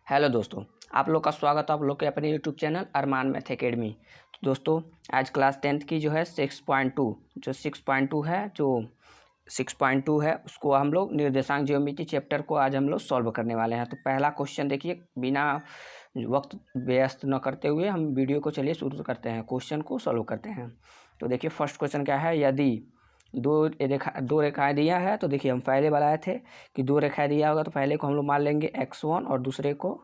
Hello दोस्तों, आप लोग का स्वागत है आप लोग के अपने यूट्यूब चैनल अरमान मैथ एकेडमी। तो दोस्तों, आज क्लास 10th की जो है 6.2 है उसको हम लोग निर्देशांक ज्योमेट्री चैप्टर को आज हम लोग सॉल्व करने वाले हैं। तो पहला क्वेश्चन देखिए, बिना वक्त व्यस्त न करते हुए हम वीडियो को चलिए शुरू करते हैं, क्वेश्चन को सॉल्व करते हैं। तो देखिए फर्स्ट क्वेश्चन क्या है, यदि दो रेखाएं दिया है। तो देखिए हम पहले बताए थे कि दो रेखाएं दिया होगा तो पहले को हम लोग मान लेंगे x1 और दूसरे को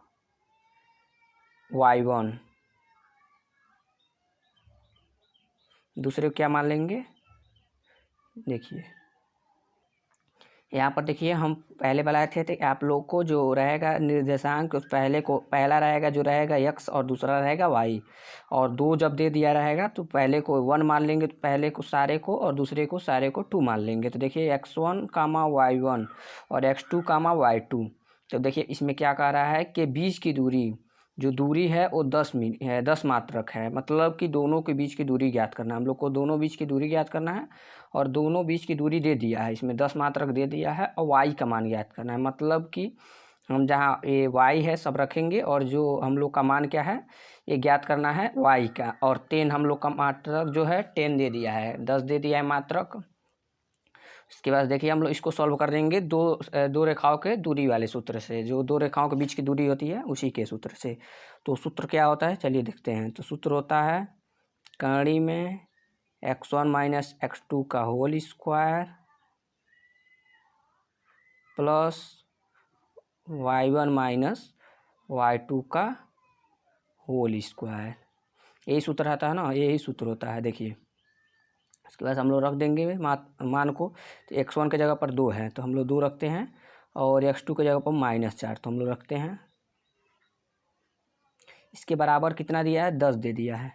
y1। दूसरे को क्या मान लेंगे, देखिए यहाँ पर देखिए हम पहले बताए थे तो आप लोग को जो रहेगा निर्देशांक पहला रहेगा जो रहेगा x और दूसरा रहेगा y। और दो जब दे दिया रहेगा तो पहले को 1 मान लेंगे, तो पहले को सारे को और दूसरे को सारे को 2 मान लेंगे। तो देखिए x1 कामा y1 और x2 कामा y2। तो देखिए इसमें क्या कह रहा है कि बीच की दूरी जो दूरी है वो 10 मात्रक है, मतलब कि दोनों के बीच की दूरी ज्ञात करना है। हम लोग को दोनों बीच की दूरी ज्ञात करना है और दोनों बीच की दूरी दे दिया है, इसमें 10 मात्रक दे दिया है और y का मान ज्ञात करना है। मतलब कि हम जहाँ ये y है सब रखेंगे और जो हम लोग का मान क्या है ये ज्ञात करना है y का। और 10 हम लोग का मात्रक जो है 10 दे दिया है, 10 दे दिया है मात्रक। इसके बाद देखिए हम लोग इसको सॉल्व कर देंगे दो रेखाओं के दूरी वाले सूत्र से, जो दो रेखाओं के बीच की दूरी होती है उसी के सूत्र से। तो सूत्र क्या होता है चलिए देखते हैं। तो सूत्र होता है कड़ी में x1 माइनस x2 का whole square plus y1 minus y2 का होल स्क्वायर। यही सूत्र आता है ना, यही सूत्र होता है। देखिए इसके बाद हम लोग रख देंगे मान को। तो x1 के जगह पर 2 है तो हम लोग 2 रखते हैं और x2 के जगह पर -4 तो हम लोग रखते हैं। इसके बराबर कितना दिया है, 10 दे दिया है।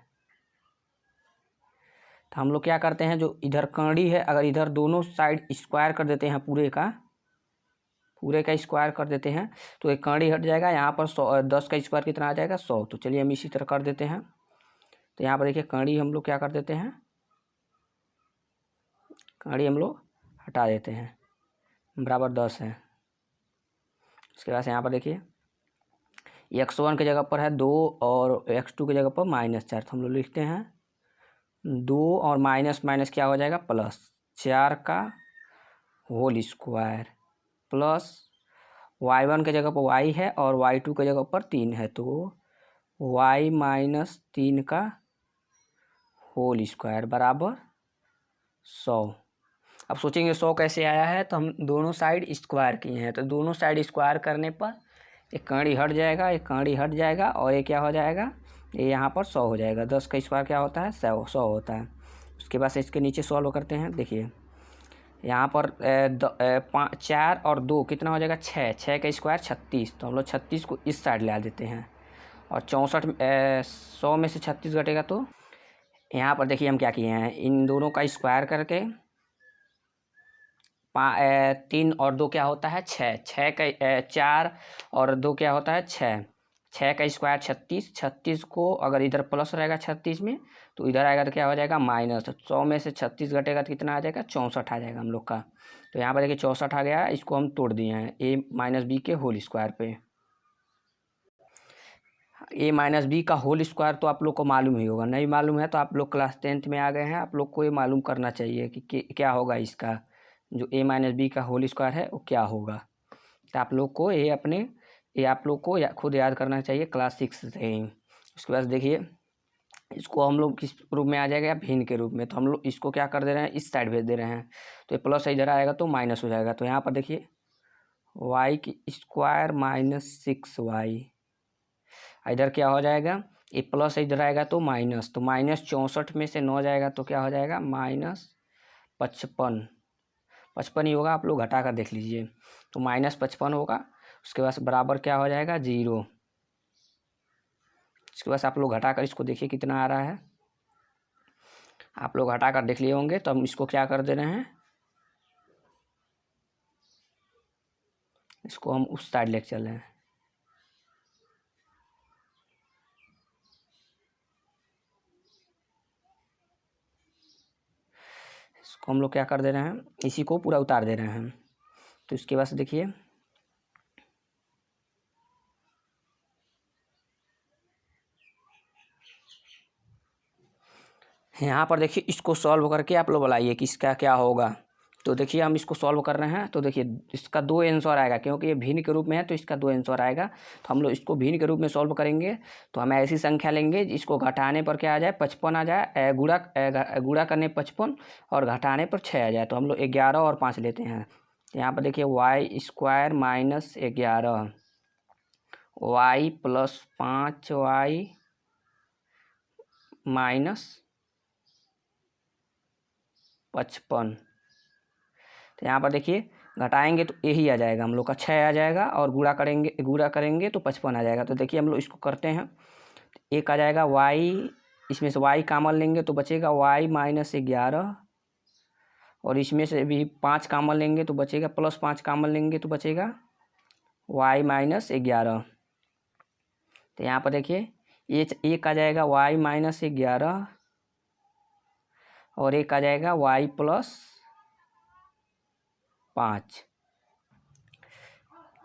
तो हम लोग क्या करते हैं, जो इधर कड़ी है अगर इधर दोनों साइड स्क्वायर कर देते हैं, पूरे का स्क्वायर कर देते हैं तो एक कड़ी हट जाएगा। यहाँ पर 10 का स्क्वायर कितना आ जाएगा, 100। तो चलिए हम इसी तरह कर देते हैं। तो यहाँ पर देखिए कड़ी हम लोग क्या कर देते हैं, कड़ी हम लोग हटा देते हैं, बराबर 10 है। उसके बाद यहाँ पर देखिए x1 के जगह पर है 2 और x2 के जगह पर -4 तो हम लोग लिखते हैं 2 और माइनस माइनस क्या हो जाएगा प्लस 4 का होल स्क्वायर प्लस y1 के जगह पर y है और y2 के जगह पर 3 है तो y माइनस 3 का होल स्क्वायर बराबर 100। अब सोचेंगे 100 कैसे आया है, तो हम दोनों साइड स्क्वायर किए हैं। तो दोनों साइड स्क्वायर करने पर एक कड़ी हट जाएगा, एक कड़ी हट जाएगा और ये क्या हो जाएगा, ये यहाँ पर 100 हो जाएगा। 10 का स्क्वायर क्या होता है, 100 होता है। उसके बाद से इसके नीचे सॉल्व करते हैं। देखिए यहाँ पर 4 और 2 कितना हो जाएगा, 6 का स्क्वायर 36। तो हम लोग 36 को इस साइड ला देते हैं और 64 100 में से 36 घटेगा। तो यहाँ पर देखिए हम क्या किए हैं, इन दोनों का स्क्वायर करके 3 और 2 क्या होता है 6 का 4 और 2 क्या होता है 6 का स्क्वायर 36 को अगर इधर प्लस रहेगा 36 में तो इधर आएगा तो क्या हो जाएगा माइनस। 100 में से 36 घटेगा तो कितना आ जाएगा, 64 आ जाएगा हम लोग का। तो यहाँ पर देखिए 64 आ गया, इसको हम तोड़ दिए हैं a माइनस बी के होल स्क्वायर पे। a माइनस बी का होल स्क्वायर तो आप लोग को मालूम ही होगा, नहीं मालूम है तो आप लोग क्लास 10th में आ गए हैं, आप लोग को ये मालूम करना चाहिए कि क्या होगा इसका, जो a माइनस बी का होल स्क्वायर है वो क्या होगा। तो आप लोग को ये आप लोग को खुद याद करना चाहिए क्लास 6 से ही। उसके बाद देखिए इसको हम लोग किस रूप में आ जाएगा, भिन्न के रूप में। तो हम लोग इसको क्या कर दे रहे हैं, इस साइड भेज दे रहे हैं। तो ये प्लस इधर आएगा तो माइनस हो जाएगा। तो यहाँ पर देखिए y की स्क्वायर -6y, इधर क्या हो जाएगा, ये प्लस इधर आएगा तो माइनस। तो -64 में से 9 जाएगा तो क्या हो जाएगा -55 ही होगा, आप लोग घटा कर देख लीजिए। तो -55 होगा। उसके बाद बराबर क्या हो जाएगा 0। इसके बाद आप लोग घटा कर इसको देखिए कितना आ रहा है, आप लोग हटा कर देख लिए होंगे। तो हम इसको क्या कर दे रहे हैं, इसको हम उस साइड लेके चल रहे हैं। इसको हम लोग क्या कर दे रहे हैं, इसी को पूरा उतार दे रहे हैं। तो इसके बाद देखिए यहाँ पर देखिए इसको सॉल्व करके आप लोग बताइए कि इसका क्या होगा। तो देखिए हम इसको सॉल्व कर रहे हैं, तो देखिए इसका 2 आंसर आएगा, क्योंकि ये भिन्न के रूप में है तो इसका 2 आंसर आएगा। तो हम लोग इसको भिन्न के रूप में सॉल्व करेंगे। तो हम ऐसी संख्या लेंगे जिसको घटाने पर क्या आ जाए, 55 आ जाए, गुणा करने 55 और घटाने पर 6 आ जाए। तो हम लोग 11 और 5 लेते हैं। यहाँ पर देखिए y² minus 11 y plus 5y minus 55। तो यहाँ पर देखिए घटाएंगे तो यही आ जाएगा, हम लोग का 6 आ जाएगा, और गुणा करेंगे तो 55 आ जाएगा। तो देखिए हम लोग इसको करते हैं। एक आ जाएगा y, इसमें से y कॉमन लेंगे तो बचेगा y माइनस 11, और इसमें से भी 5 कॉमन लेंगे तो बचेगा, प्लस 5 कॉमन लेंगे तो बचेगा y माइनस 11। तो यहाँ पर देखिए ये एक आ जाएगा y माइनस 11, और एक आ जाएगा y प्लस 5।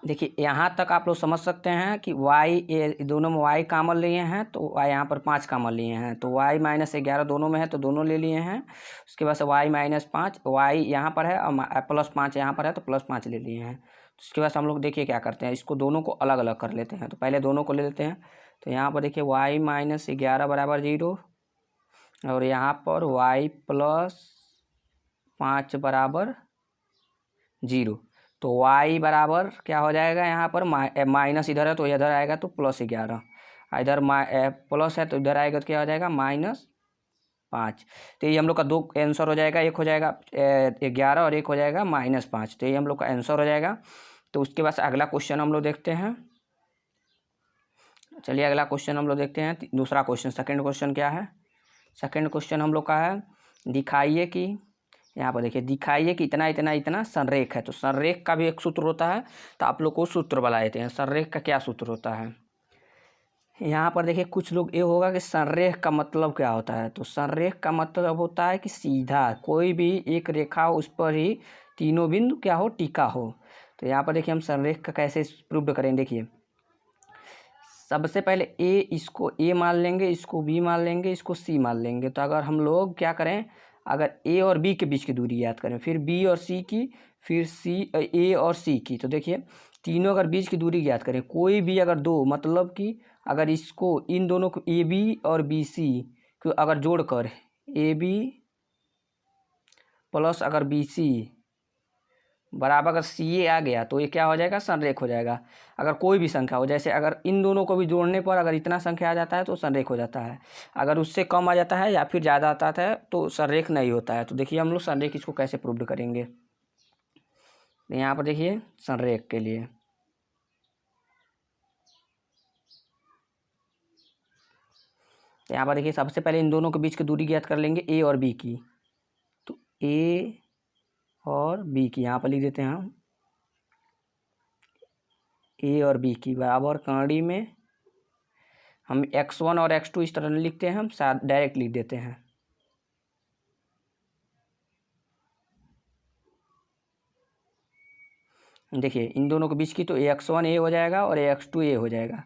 देखिए यहाँ तक आप लोग समझ सकते हैं कि y दोनों में y कॉमन लिए हैं, तो यहाँ पर 5 कॉमन लिए हैं, तो y माइनस 11 दोनों में है तो दोनों ले लिए हैं। उसके बाद से y माइनस 5, y यहाँ पर है और प्लस 5 यहाँ पर है तो प्लस 5 ले लिए हैं। उसके बाद हम लोग देखिए क्या करते हैं, इसको दोनों को अलग अलग कर लेते हैं। तो पहले दोनों को ले लेते हैं। तो यहाँ पर देखिए y माइनस 11 बराबर 0, और यहाँ पर y प्लस 5 बराबर 0। तो y बराबर क्या हो जाएगा, यहाँ पर माइनस इधर है तो इधर आएगा तो प्लस 11, इधर प्लस है तो इधर आएगा तो क्या हो जाएगा -5। तो ये हम लोग का 2 आंसर हो जाएगा, एक हो जाएगा 11 और एक हो जाएगा -5। तो ये हम लोग का आंसर हो जाएगा। तो उसके बाद अगला क्वेश्चन हम लोग देखते हैं। चलिए अगला क्वेश्चन हम लोग देखते हैं। दूसरा क्वेश्चन, सेकंड क्वेश्चन क्या है। सेकंड क्वेश्चन हम लोग का है, दिखाइए कि, यहाँ पर देखिए दिखाइए कि इतना इतना इतना संरेख है। तो संरेख का भी एक सूत्र होता है, तो आप लोग को सूत्र बता देते हैं संरेख का क्या सूत्र होता है। यहाँ पर देखिए कुछ लोग ये होगा कि संरेख का मतलब क्या होता है। तो संरेख का मतलब होता है कि सीधा कोई भी एक रेखा उस पर ही तीनों बिंदु क्या हो, टिका हो। तो यहाँ पर देखिए हम संरेख का कैसे प्रूव करें। देखिए सबसे पहले इसको ए मान लेंगे, इसको बी मान लेंगे, इसको सी मान लेंगे। तो अगर हम लोग क्या करें, अगर ए और बी के बीच की दूरी याद करें, फिर बी और सी की, फिर ए और सी की, तो देखिए तीनों अगर बीच की दूरी याद करें, कोई भी अगर दो, मतलब कि अगर इसको इन दोनों को ए बी और बी सी को अगर जोड़कर ए बी प्लस अगर बी सी बराबर अगर सी ए आ गया तो ये क्या हो जाएगा, संरेख हो जाएगा। अगर कोई भी संख्या हो, जैसे अगर इन दोनों को भी जोड़ने पर अगर इतना संख्या आ जाता है तो संरेख हो जाता है, अगर उससे कम आ जाता है या फिर ज़्यादा आता है तो संरेख नहीं होता है। तो देखिए हम लोग संरेख इसको कैसे प्रूव करेंगे। यहाँ पर देखिए संरेख के लिए यहाँ पर देखिए सबसे पहले इन दोनों के बीच की दूरी ज्ञात कर लेंगे, ए और बी की। तो ए और बी की यहाँ पर लिख देते हैं हम, ए और बी की बराबर कड़ी में हम x1 और x2 इस तरह लिखते हैं, हम साथ डायरेक्ट लिख देते हैं। देखिए इन दोनों के बीच की, तो x1 ए हो जाएगा और x2 ए हो जाएगा।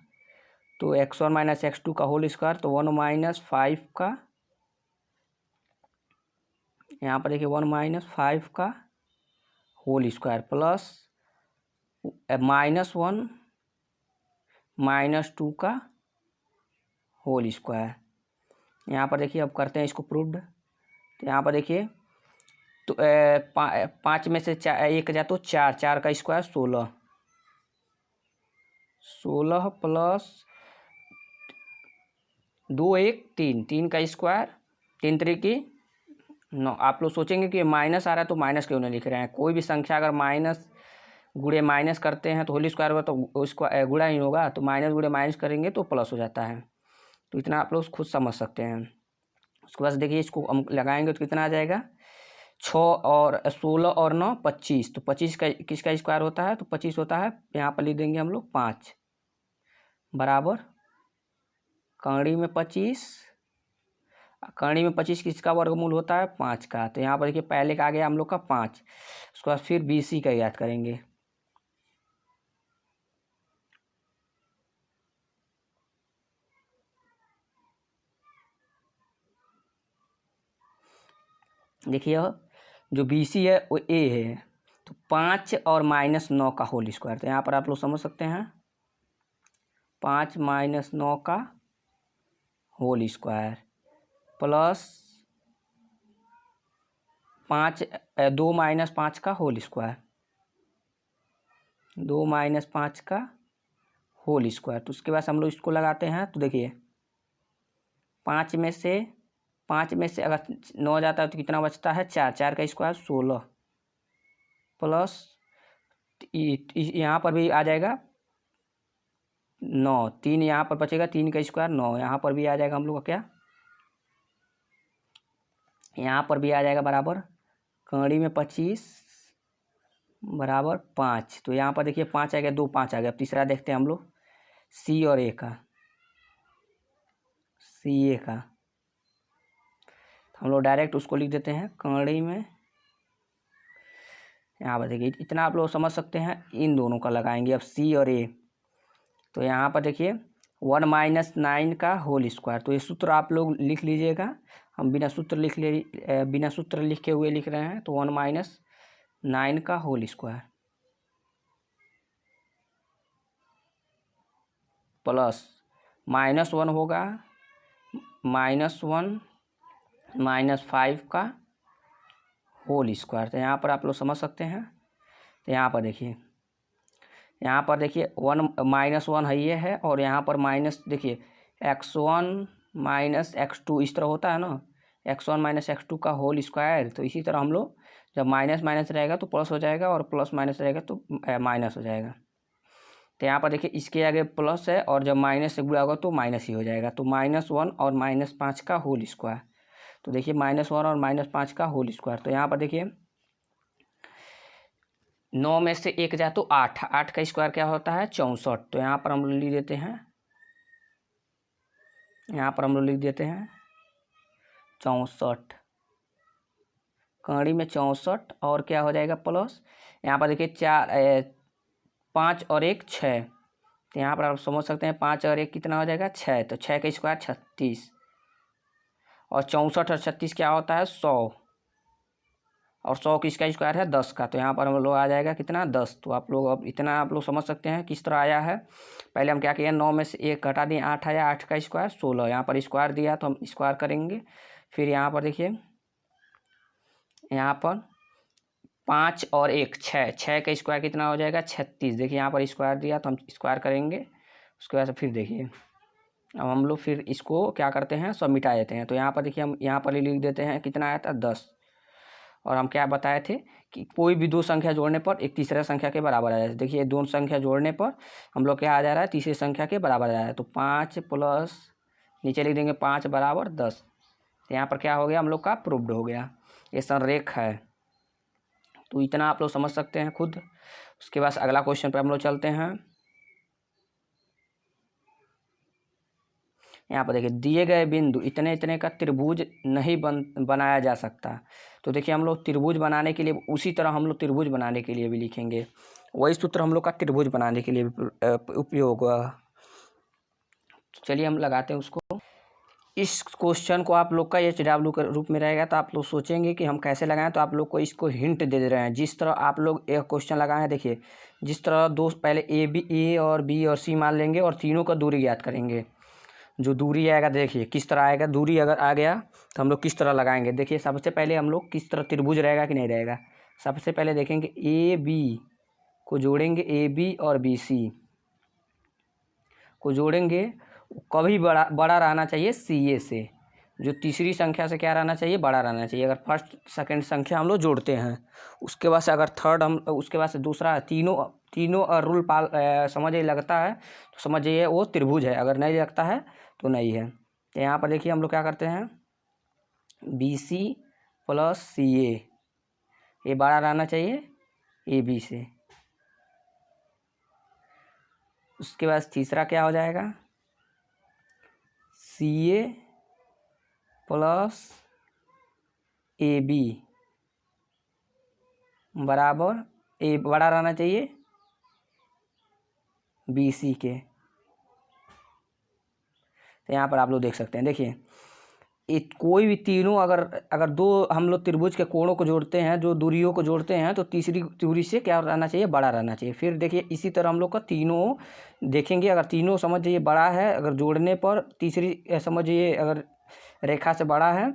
तो x1 माइनस x2 का होल स्क्वायर, तो 1 माइनस 5 का, यहाँ पर देखिए 1 माइनस 5 का होल स्क्वायर प्लस -1 -2 का होल स्क्वायर। यहाँ पर देखिए अब करते हैं इसको प्रूव्ड। तो यहाँ पर देखिए तो 5 में से 1 जा तो 4, 4 का स्क्वायर 16, 16 प्लस 2 1 3, 3 का स्क्वायर 3 3 की 9। आप लोग सोचेंगे कि माइनस आ रहा है तो माइनस क्यों नहीं लिख रहे हैं। कोई भी संख्या अगर माइनस गुणे माइनस करते हैं तो होल स्क्वायर होगा तो उसको गुणा ही होगा, तो माइनस गुणे माइनस करेंगे तो प्लस हो जाता है। तो इतना आप लोग खुद समझ सकते हैं। उसके बाद देखिए इसको हम लगाएंगे तो कितना आ जाएगा, 6 और 16 और 9 25। तो 25 का किसका स्क्वायर होता है, तो 25 होता है, यहाँ पर लिख देंगे हम लोग 5 बराबर कड़ी में 25, कड़ी में 25 किसका वर्गमूल होता है, 5 का। तो यहाँ पर देखिए पहले का आ गया हम लोग का 5। उसके बाद फिर बी सी का याद करेंगे। देखिए जो बी सी है वो ए है, तो 5 और -9 का होल स्क्वायर, तो यहाँ पर आप लोग समझ सकते हैं 5 - 9 का होल स्क्वायर प्लस 2 - 5 का होल स्क्वायर, 2 - 5 का होल स्क्वायर। तो उसके बाद हम लोग इसको लगाते हैं, तो देखिए 5 में से अगर 9 जाता है तो कितना बचता है 4, 4 का स्क्वायर 16 प्लस यहाँ पर भी आ जाएगा 9, 3 यहाँ पर बचेगा, 3 का स्क्वायर 9, यहाँ पर भी आ जाएगा हम लोग का क्या, यहाँ पर भी आ जाएगा बराबर कड़ी में 25 बराबर 5। तो यहाँ पर देखिए 5 आ गया, 2 5 आ गया। अब तीसरा देखते हैं हम लोग सी और ए का, सी ए का हम लोग डायरेक्ट उसको लिख देते हैं कड़ी में, यहाँ पर देखिए इतना आप लोग समझ सकते हैं, इन दोनों का लगाएंगे अब सी और ए। तो यहाँ पर देखिए 1 - 9 का होल स्क्वायर, तो ये सूत्र आप लोग लिख लीजिएगा, हम बिना सूत्र लिखे हुए लिख रहे हैं। तो 1 - 9 का होल स्क्वायर प्लस -1 होगा -1 -5 का होल स्क्वायर। तो यहाँ पर आप लोग समझ सकते हैं। तो यहाँ पर देखिए 1 -1 है ये है, और यहाँ पर माइनस देखिए x1 - x2 इस तरह होता है ना, x1 - x2 का होल स्क्वायर। तो इसी तरह हम लोग जब माइनस माइनस रहेगा तो प्लस हो जाएगा, और प्लस माइनस रहेगा तो माइनस हो जाएगा। तो यहाँ पर देखिए इसके आगे प्लस है, और जब माइनस से गुणा होगा तो माइनस ही हो जाएगा। तो -1 और -5 का होल स्क्वायर, तो देखिए -1 और -5 का होल स्क्वायर। तो यहाँ पर देखिए 9 में से 1 जाए तो 8, 8 का स्क्वायर क्या होता है 64। तो यहाँ पर हम लोग लिख देते हैं, यहाँ पर हम लोग लिख देते हैं 64, कड़ी में 64, और क्या हो जाएगा प्लस, यहाँ पर देखिए 5 और 1 6। तो यहाँ पर आप समझ सकते हैं 5 और 1 कितना हो जाएगा 6, तो 6 का स्क्वायर 36, और 64 और 36 क्या होता है 100, और 100 किसका स्क्वायर है 10 का। तो यहाँ पर हम लोग आ जाएगा कितना 10। तो आप लोग अब इतना आप लोग समझ सकते हैं किस तरह आया है। पहले हम क्या किए 9 में से 1 घटा दिए, 8 आया, 8 का स्क्वायर 16, यहाँ पर स्क्वायर दिया तो हम स्क्वायर करेंगे। फिर यहाँ पर देखिए यहाँ पर 5 और 1 6, 6 का स्क्वायर कितना हो जाएगा 36। देखिए यहाँ पर स्क्वायर दिया तो हम स्क्वायर करेंगे। उसके बाद फिर देखिए अब हम लोग फिर इसको क्या करते हैं सब मिटा देते हैं। तो यहाँ पर देखिए हम यहाँ पर लिख देते हैं कितना आया था 10, और हम क्या बताए थे कि कोई भी दो संख्या जोड़ने पर एक तीसरा संख्या के बराबर आ जाए। देखिए दो संख्या जोड़ने पर हम लोग क्या आ जा रहा है तीसरी संख्या के बराबर आ जा रहा है। तो 5 प्लस नीचे लिख देंगे 5 बराबर 10। तो यहाँ पर क्या हो गया हम लोग का प्रूव्ड हो गया, ये संरेख है। तो इतना आप लोग समझ सकते हैं खुद। उसके बाद अगला क्वेश्चन पर हम लोग चलते हैं। यहाँ पर देखिए दिए गए बिंदु इतने इतने का त्रिभुज नहीं बनाया जा सकता। तो देखिए हम लोग त्रिभुज बनाने के लिए उसी तरह हम लोग त्रिभुज बनाने के लिए भी लिखेंगे, वही सूत्र हम लोग का त्रिभुज बनाने के लिए उपयोग हुआ। चलिए हम लगाते हैं उसको। इस क्वेश्चन को आप लोग का HW के रूप में रहेगा, तो आप लोग सोचेंगे कि हम कैसे लगाएं। तो आप लोग को इसको हिंट दे रहे हैं। जिस तरह आप लोग एक क्वेश्चन लगाए हैं, देखिए जिस तरह दो पहले ए और बी और सी मान लेंगे और तीनों का दूरी ज्ञात करेंगे। जो दूरी आएगा देखिए किस तरह आएगा, दूरी अगर आ गया तो हम लोग किस तरह लगाएंगे। देखिए सबसे पहले हम लोग किस तरह त्रिभुज रहेगा कि नहीं रहेगा। सबसे पहले देखेंगे ए बी को जोड़ेंगे, ए बी और बी सी को जोड़ेंगे, कभी बड़ा रहना चाहिए सी ए से। जो तीसरी संख्या से क्या रहना चाहिए बड़ा रहना चाहिए। अगर फर्स्ट सेकंड संख्या हम लोग जोड़ते हैं, उसके बाद से अगर थर्ड हम उसके बाद से दूसरा तीनों रूल समझिए लगता है तो समझिए वो त्रिभुज है, अगर नहीं लगता है तो नहीं है। तो यहाँ पर देखिए हम लोग क्या करते हैं बी सी प्लस सी ए, ये बड़ा रहना चाहिए ए बी से। उसके बाद तीसरा क्या हो जाएगा सी ए प्लस ए बी बराबर ए बड़ा रहना चाहिए बी सी के। तो यहाँ पर आप लोग देख सकते हैं, देखिए कोई भी तीनों अगर अगर दो हम लोग त्रिभुज के कोणों को जोड़ते हैं, जो दूरियों को जोड़ते हैं, तो तीसरी दूरी से क्या रहना चाहिए, बड़ा रहना चाहिए। फिर देखिए इसी तरह हम लोग का तीनों देखेंगे, अगर तीनों समझ जाइए बड़ा है, अगर जोड़ने पर तीसरी समझ जाइए अगर रेखा से बड़ा है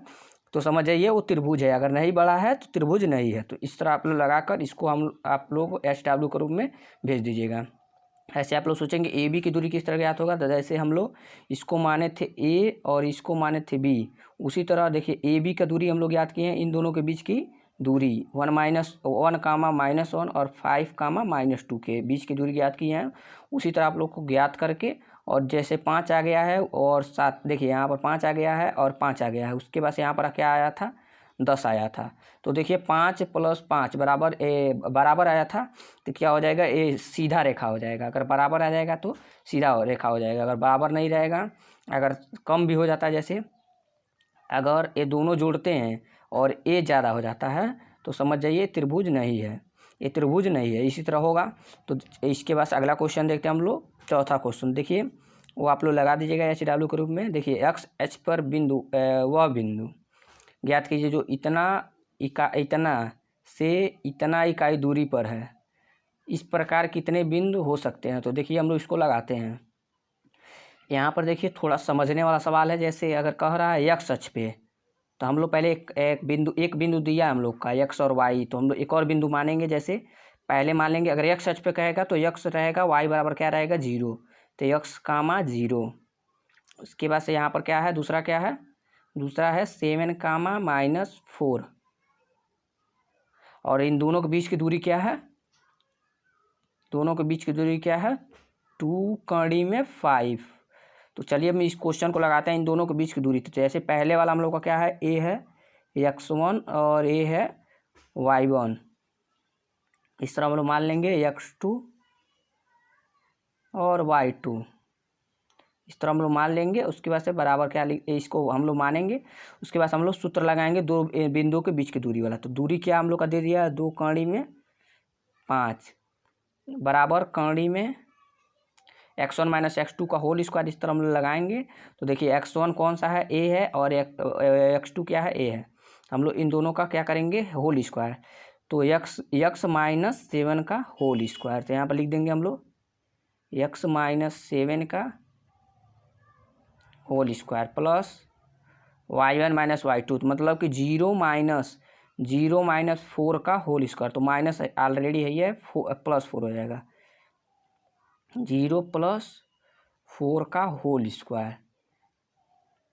तो समझ जाइए वो त्रिभुज है, अगर नहीं बड़ा है तो त्रिभुज नहीं है। तो इस तरह आप लोग लगाकर इसको आप लोग SW के रूप में भेज दीजिएगा। ऐसे आप लोग सोचेंगे ए बी की दूरी किस तरह ज्ञात होगा, तो जैसे हम लोग इसको माने थे ए और इसको माने थे बी, उसी तरह देखिए ए बी का दूरी हम लोग ज्ञात किए हैं, इन दोनों के बीच की दूरी 1 कामा -1 और 5 कामा -2 के बीच की दूरी ज्ञात की है। उसी तरह आप लोग को ज्ञात करके, और जैसे 5 आ गया है और 7, देखिए यहाँ पर 5 आ गया है और 5 आ गया है, उसके बाद यहाँ पर क्या आया था, 10 आया था। तो देखिए 5 + 5 बराबर आया था, तो क्या हो जाएगा, ये सीधा रेखा हो जाएगा। अगर बराबर आ जाएगा तो सीधा रेखा हो जाएगा, अगर बराबर नहीं रहेगा, अगर कम भी हो जाता है, जैसे अगर ये दोनों जोड़ते हैं और ये ज़्यादा हो जाता है तो समझ जाइए त्रिभुज नहीं है, ये त्रिभुज नहीं है। इसी तरह होगा। तो इसके बाद अगला क्वेश्चन देखते हैं हम लोग, चौथा क्वेश्चन देखिए, वो आप लोग लगा दीजिएगा HW के रूप में। देखिए x h पर बिंदु वह बिंदु ज्ञात कीजिए जो इतना से इतना इकाई दूरी पर है। इस प्रकार कितने बिंदु हो सकते हैं। तो देखिए हम लोग इसको लगाते हैं। यहाँ पर देखिए थोड़ा समझने वाला सवाल है। जैसे अगर कह रहा है x अक्ष पे, तो हम लोग पहले एक बिंदु दिया हम लोग का x और y, तो हम लोग एक और बिंदु मानेंगे। जैसे पहले मान लेंगे अगर x अक्ष पे कहेगा तो x रहेगा, y बराबर क्या रहेगा, 0, तो x, 0। उसके बाद से यहाँ पर क्या है, दूसरा क्या है, दूसरा है 7, -4, और इन दोनों के बीच की दूरी क्या है, दोनों के बीच की दूरी क्या है, 2 कड़ी में 5। तो चलिए हम इस क्वेश्चन को लगाते हैं, इन दोनों के बीच की दूरी। तो जैसे पहले वाला हम लोग का क्या है, a है x1 और a है y1, इस तरह हम लोग मान लेंगे x2 और y2, इस तरह हम लोग मान लेंगे। उसके बाद से बराबर क्या इसको हम लोग मानेंगे। उसके बाद हम लोग सूत्र लगाएंगे दो बिंदुओं के बीच की दूरी वाला। तो दूरी क्या हम लोग का दे दिया, 2 कड़ी में 5 बराबर कड़ी में x1 - x2 का होल स्क्वायर। इस तरह हम लोग लगाएंगे। तो देखिए x1 कौन सा है, a है, और x2 क्या है, a है। हम लोग इन दोनों का क्या करेंगे, होल स्क्वायर। तो x -7 का होल स्क्वायर, तो यहाँ पर लिख देंगे हम लोग x -7 का whole square plus y1 - y2, तो मतलब कि 0 - 4 का होल स्क्वायर। तो माइनस ऑलरेडी है ये, +4 हो जाएगा, 0 + 4 का होल स्क्वायर।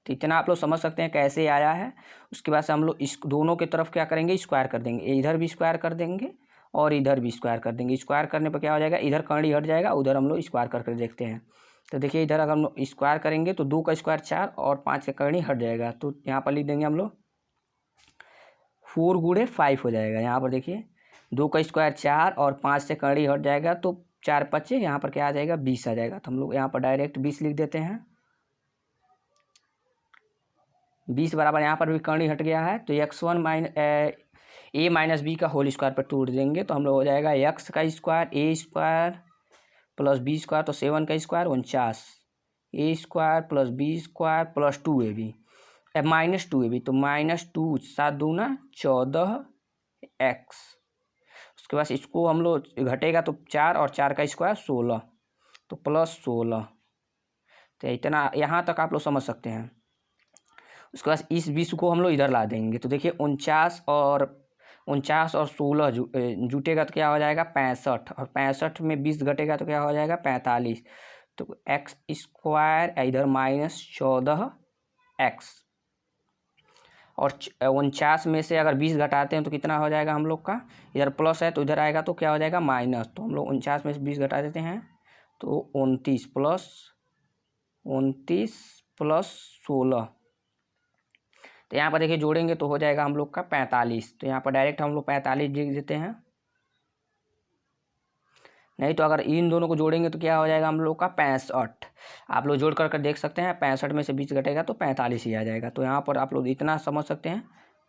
तो इतना आप लोग समझ सकते हैं कैसे आया है। उसके बाद से हम लोग इस दोनों की तरफ क्या करेंगे, स्क्वायर कर देंगे। इधर भी स्क्वायर कर देंगे और इधर भी स्क्वायर कर देंगे। स्क्वायर करने पर क्या हो जाएगा, इधर कड़ी हट जाएगा, उधर हम लोग स्क्वायर करके देखते हैं। तो देखिए इधर अगर हम लोग स्क्वायर करेंगे तो 2 का स्क्वायर 4 और 5 का कड़ी हट जाएगा। तो यहाँ पर लिख देंगे हम लोग 4 × 5 हो जाएगा। यहाँ पर देखिए 2 का स्क्वायर 4 और 5 से कड़ी हट जाएगा, तो 4 × 5 यहाँ पर क्या आ जाएगा, 20 आ जाएगा। तो हम लोग यहाँ पर डायरेक्ट 20 लिख देते हैं। 20 बराबर यहाँ पर भी कड़ी हट गया है, तो x1 a - b का होल स्क्वायर पर तोड़ देंगे। तो हम लोग हो जाएगा x का स्क्वायर a² + b² तो 7 का square 49, a² + b² + 2ab -2ab, तो -2 7 दूना 14x। उसके बाद इसको हम लोग घटेगा तो 4 और 4 का स्क्वायर 16, तो +16। तो इतना यहाँ तक आप लोग समझ सकते हैं। उसके बाद इस 20 को हम लोग इधर ला देंगे। तो देखिए 49 और 16 जुटेगा तो क्या हो जाएगा, 65, और 65 में 20 घटेगा तो क्या हो जाएगा, 45। तो x² इधर -14x, और 49 में से अगर 20 घटाते हैं तो कितना हो जाएगा हम लोग का, इधर प्लस है तो इधर आएगा तो क्या हो जाएगा, माइनस। तो हम लोग 49 में से 20 घटा देते हैं, तो 29 + 16। तो यहाँ पर देखिए जोड़ेंगे तो हो जाएगा हम लोग का 45। तो यहाँ पर डायरेक्ट हम लोग 45 लिख देते हैं। नहीं तो अगर इन दोनों को जोड़ेंगे तो क्या हो जाएगा हम लोग का 65। आप लोग जोड़ कर देख सकते हैं, 65 में से 20 घटेगा तो 45 ही आ जाएगा। तो यहाँ पर आप लोग इतना समझ सकते हैं,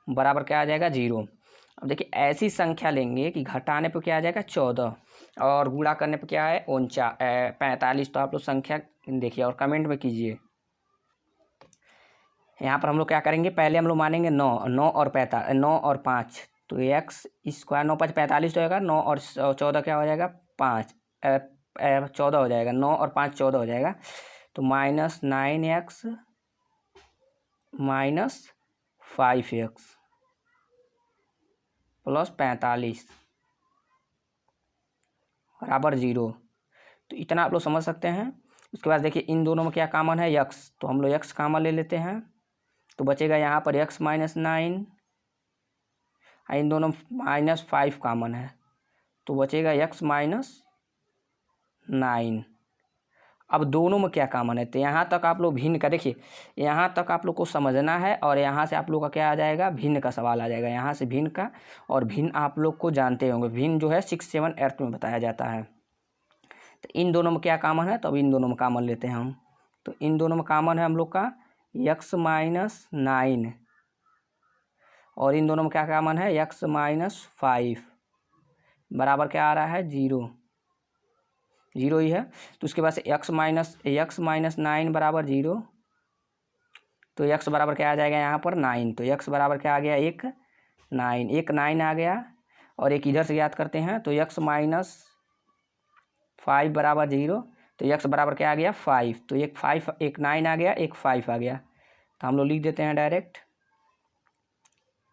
बराबर क्या आ जाएगा, 0। अब देखिए ऐसी संख्या लेंगे कि घटाने पर क्या आ जाएगा, 14, और गुणा करने पर क्या है, 45। तो आप लोग संख्या देखिए और कमेंट में कीजिए। यहाँ पर हम लोग क्या करेंगे, पहले हम लोग मानेंगे 9, 9 और 5, तो एक्स स्क्वायर 9 5 45 हो जाएगा, 9 और 14 क्या हो जाएगा 5, 14 हो जाएगा, 9 और 5 14 हो जाएगा, तो -9x -5x + 45 बराबर 0। तो इतना आप लोग समझ सकते हैं। उसके बाद देखिए इन दोनों में क्या कॉमन है, x, तो हम लोग x कॉमन ले लेते हैं, तो बचेगा यहाँ पर x - 9, इन दोनों -5 कॉमन है, तो बचेगा x - 9। अब दोनों में क्या कॉमन है, तो यहाँ तक आप लोग भिन्न का देखिए, यहाँ तक आप लोग को समझना है, और यहाँ से आप लोग का क्या आ जाएगा, भिन्न का सवाल आ जाएगा, यहाँ से भिन्न का। और भिन्न आप लोग को जानते होंगे, भिन्न जो है 6, 7, 8 में बताया जाता है। तो इन दोनों में क्या कॉमन है, तो अब इन दोनों में कॉमन लेते हैं हम। तो इन दोनों में कॉमन है हम लोग का x - 9, और इन दोनों में क्या कॉमन है, x - 5 बराबर क्या आ रहा है 0, 0 ही है। तो उसके बाद से x - 9 बराबर 0, तो x बराबर क्या आ जाएगा यहाँ पर 9, तो x बराबर क्या आ गया 1 9, 1 9 आ गया, और एक इधर से याद करते हैं, तो x - 5 बराबर 0, तो x बराबर क्या आ गया 5, तो एक 5 एक 9 आ गया, एक 5 आ गया, तो हम लोग लिख देते हैं डायरेक्ट,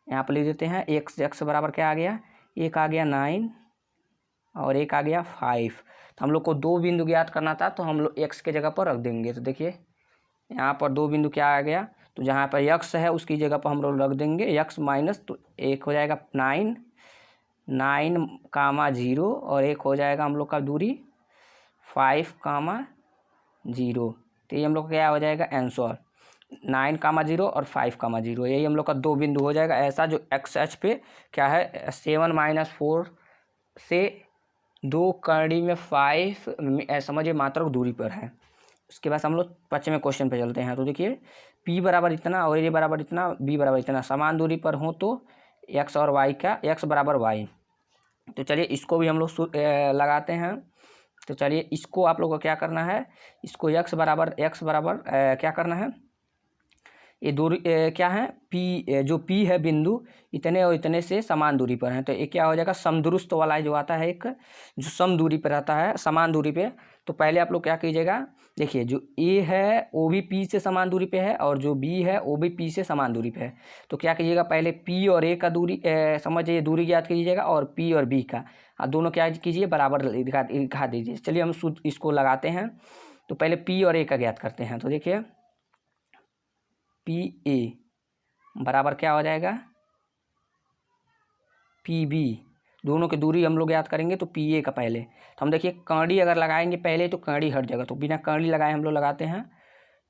यहाँ पर लिख देते हैं x बराबर क्या आ गया, एक आ गया 9 और एक आ गया 5। तो हम लोग को दो बिंदु ज्ञात करना था, तो हम लोग x के जगह पर रख देंगे। तो देखिए यहाँ पर दो बिंदु क्या आ गया, तो जहाँ पर x है उसकी जगह पर हम लोग रख देंगे x माइनस, तो एक हो जाएगा 9 0, और एक हो जाएगा हम लोग का दूरी 5 0। तो ये हम लोग का क्या हो जाएगा आंसर 9 0 और 5 0, यही हम लोग का दो बिंदु हो जाएगा ऐसा, जो एक्स एच पे क्या है 7 - 4 से 2 कड़ी में 5 समझिए मात्रक दूरी पर है। उसके बाद हम लोग 5वें क्वेश्चन पे चलते हैं। तो देखिए p बराबर इतना और a बराबर इतना, b बराबर इतना समान दूरी पर हो तो x और y का x बराबर y। तो चलिए इसको भी हम लोग लगाते हैं। तो चलिए इसको आप लोगों को क्या करना है, इसको x बराबर क्या करना है, ये दूरी क्या है p, जो p है बिंदु इतने और इतने से समान दूरी पर है, तो ये क्या हो जाएगा समदुरुस्त वाला जो आता है, एक जो सम दूरी पर रहता है समान दूरी पे। तो पहले आप लोग क्या कीजिएगा, देखिए जो a है वो भी p से समान दूरी पे है, और जो b है वो भी p से समान दूरी पे है। तो क्या कीजिएगा, पहले p और a का दूरी समझिए दूरी ज्ञात कीजिएगा, और p और b का दोनों क्या कीजिए बराबर दिखा दीजिए। चलिए हम इसको लगाते हैं। तो पहले p और a का ज्ञात करते हैं। तो देखिए PA बराबर क्या हो जाएगा PB, दोनों की दूरी हम लोग याद करेंगे, तो PA का पहले, तो हम देखिए कड़ी अगर लगाएंगे पहले तो कड़ी हट जाएगा, तो बिना कड़ी लगाए हम लोग लगाते हैं।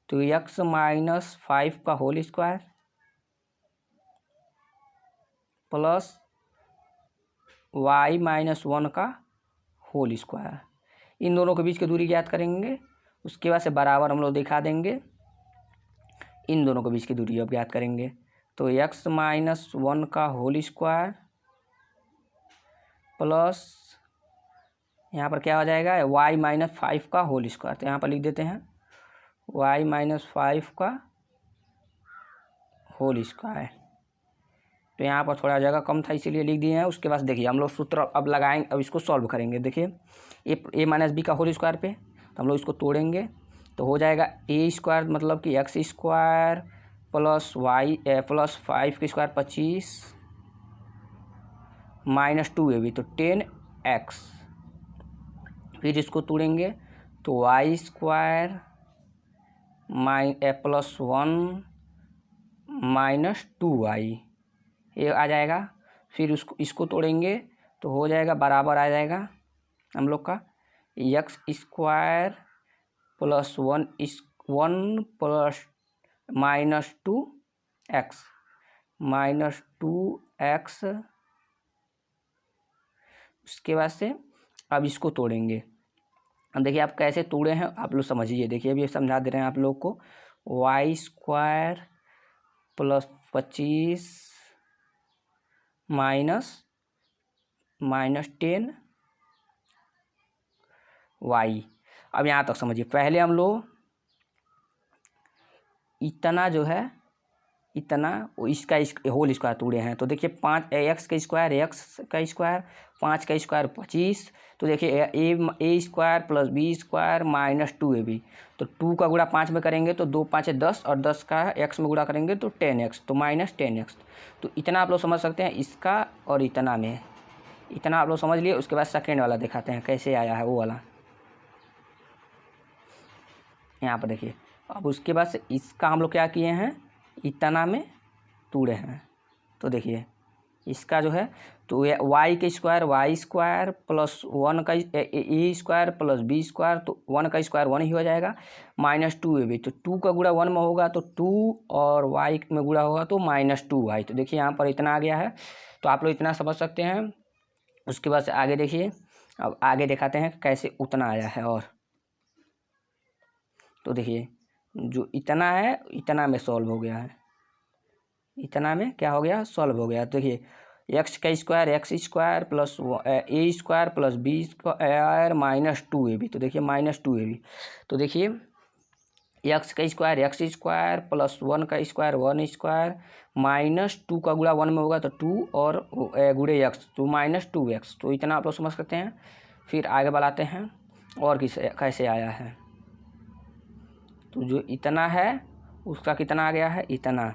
तो x - 5 का होल स्क्वायर प्लस y - 1 का होल स्क्वायर, इन दोनों के बीच की दूरी ज्ञात करेंगे। उसके बाद से बराबर हम लोग दिखा देंगे, इन दोनों के बीच की दूरी अब ज्ञात करेंगे। तो x - 1 का होल स्क्वायर प्लस यहाँ पर क्या हो जाएगा y - 5 का होल स्क्वायर, तो यहाँ पर लिख देते हैं y - 5 का होल स्क्वायर। तो यहाँ पर थोड़ा जगह कम था इसीलिए लिख दिए हैं। उसके बाद देखिए हम लोग सूत्र अब लगाएंगे, अब इसको सॉल्व करेंगे। देखिए a - b का होल स्क्वायर पे, तो हम लोग इसको तोड़ेंगे, तो हो जाएगा a स्क्वायर मतलब कि x square plus y plus 5 की स्क्वायर 25 माइनस 2ab, तो 10x। फिर इसको तोड़ेंगे तो y square plus 1 minus 2y ये आ जाएगा। फिर इसको तोड़ेंगे तो हो जाएगा बराबर आ जाएगा हम लोग का x square plus 1 plus minus 2x उसके बाद से अब इसको तोड़ेंगे। अब देखिए आप कैसे तोड़े हैं आप लोग समझिए, देखिए अभी समझा दे रहे हैं आप लोग को। y square plus 25 minus 10 y। अब यहाँ तक समझिए, पहले हम लोग इतना जो है इतना इसका होल स्क्वायर तोड़े हैं। तो देखिए 5 एक्स का स्क्वायर 5 का स्क्वायर 25। तो देखिए A square plus B square minus 2ab। तो 2 का गुणा 5 में करेंगे तो 2 5 10 और 10 का एक्स में गुणा करेंगे तो 10x, तो माइनस 10x। तो इतना आप लोग समझ सकते हैं इसका, और इतना में इतना आप लोग समझ लिए। उसके बाद सेकेंड वाला दिखाते हैं कैसे आया है वो वाला। यहाँ पर देखिए, अब उसके बाद से इसका हम लोग क्या किए हैं, इतना में तोड़े हैं। तो देखिए इसका जो है तो वाई का स्क्वायर प्लस 1 का ए स्क्वायर प्लस बी स्क्वायर, तो 1 का स्क्वायर 1 ही हो जाएगा, माइनस 2ab। तो 2 का गुणा 1 में होगा तो 2 और वाई में गुणा होगा तो माइनस 2y। तो देखिए यहाँ पर इतना आ गया है। तो आप लोग इतना समझ सकते हैं। उसके बाद से आगे देखिए, अब आगे दिखाते हैं कैसे उतना आया है। और तो देखिए जो इतना है इतना में सॉल्व हो गया है, इतना में क्या हो गया, सॉल्व हो गया। तो देखिए x square plus A square plus B square minus 2ab। तो देखिए माइनस 2ab। तो देखिए एक्स स्क्वायर प्लस 1 का स्क्वायर 1 स्क्वायर माइनस 2 का गुणा 1 में होगा तो 2 और गुणे एक्स तो माइनस 2x। तो इतना आप लोग समझ सकते हैं। फिर आगे बढ़ाते हैं और कैसे आया है। तो जो इतना है उसका कितना आ गया है, इतना।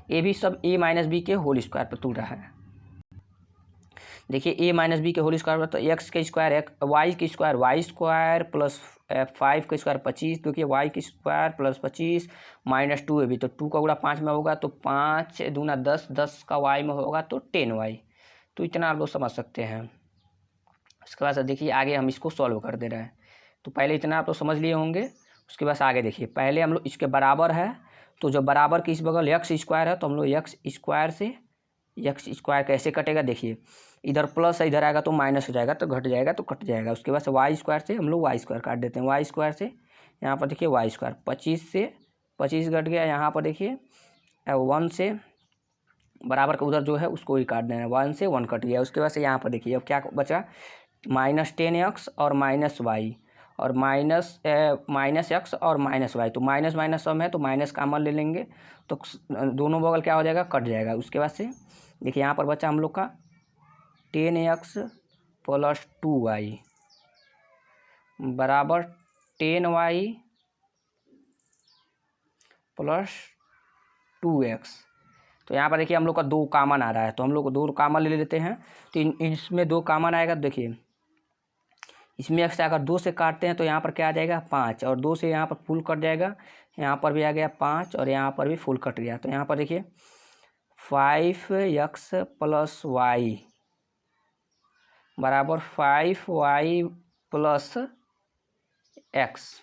ये भी सब a माइनस बी के होल स्क्वायर पर तोड़ रहा है। देखिए a माइनस बी के होल स्क्वायर पर, तो एक्स का स्क्वायर वाई स्क्वायर प्लस 5 का स्क्वायर 25। देखिए वाई का स्क्वायर प्लस 25 माइनस 2ab। तो 2 का गुणा 5 में होगा तो 5 दूना 10, 10 का y में होगा तो 10y। तो इतना आप लोग समझ सकते हैं। उसके बाद देखिए आगे हम इसको सॉल्व कर दे रहे हैं। तो पहले इतना आप लोग समझ लिए होंगे। उसके बाद आगे देखिए, पहले हम लोग इसके बराबर है, तो जब बराबर की इस बगल एक्स स्क्वायर है तो हम लोग एक्स स्क्वायर से एक्स स्क्वायर कैसे कटेगा, देखिए इधर प्लस है इधर आएगा तो माइनस हो जाएगा, तो घट जाएगा तो कट जाएगा। उसके बाद से वाई स्क्वायर से हम लोग वाई स्क्वायर काट देते हैं। वाई स्क्वायर से यहाँ पर देखिए वाई स्क्वायर 25 से 25 घट गया। यहाँ पर देखिए 1 से बराबर का उधर जो है उसको ही काट देना, 1 से 1 कट गया। उसके बाद से यहाँ पर देखिए अब क्या बचा, माइनस 10x और माइनस वाई और माइनस एक्स और माइनस वाई। तो माइनस माइनस सम है तो माइनस कॉमन ले लेंगे तो दोनों बगल क्या हो जाएगा, कट जाएगा। उसके बाद से देखिए यहाँ पर बचा हम लोग का 10x प्लस 2y बराबर 10y प्लस 2x। तो यहाँ पर देखिए हम लोग का 2 कॉमन आ रहा है, तो हम लोग 2 कॉमन ले लेते हैं। तो इसमें 2 कॉमन आएगा। तो देखिए इसमें x अगर 2 से काटते हैं तो यहाँ पर क्या आ जाएगा 5, और 2 से यहाँ पर फुल कट जाएगा। यहाँ पर भी आ गया 5 और यहाँ पर भी फुल कट गया। तो यहाँ पर देखिए 5x प्लस वाई बराबर 5y प्लस एक्स।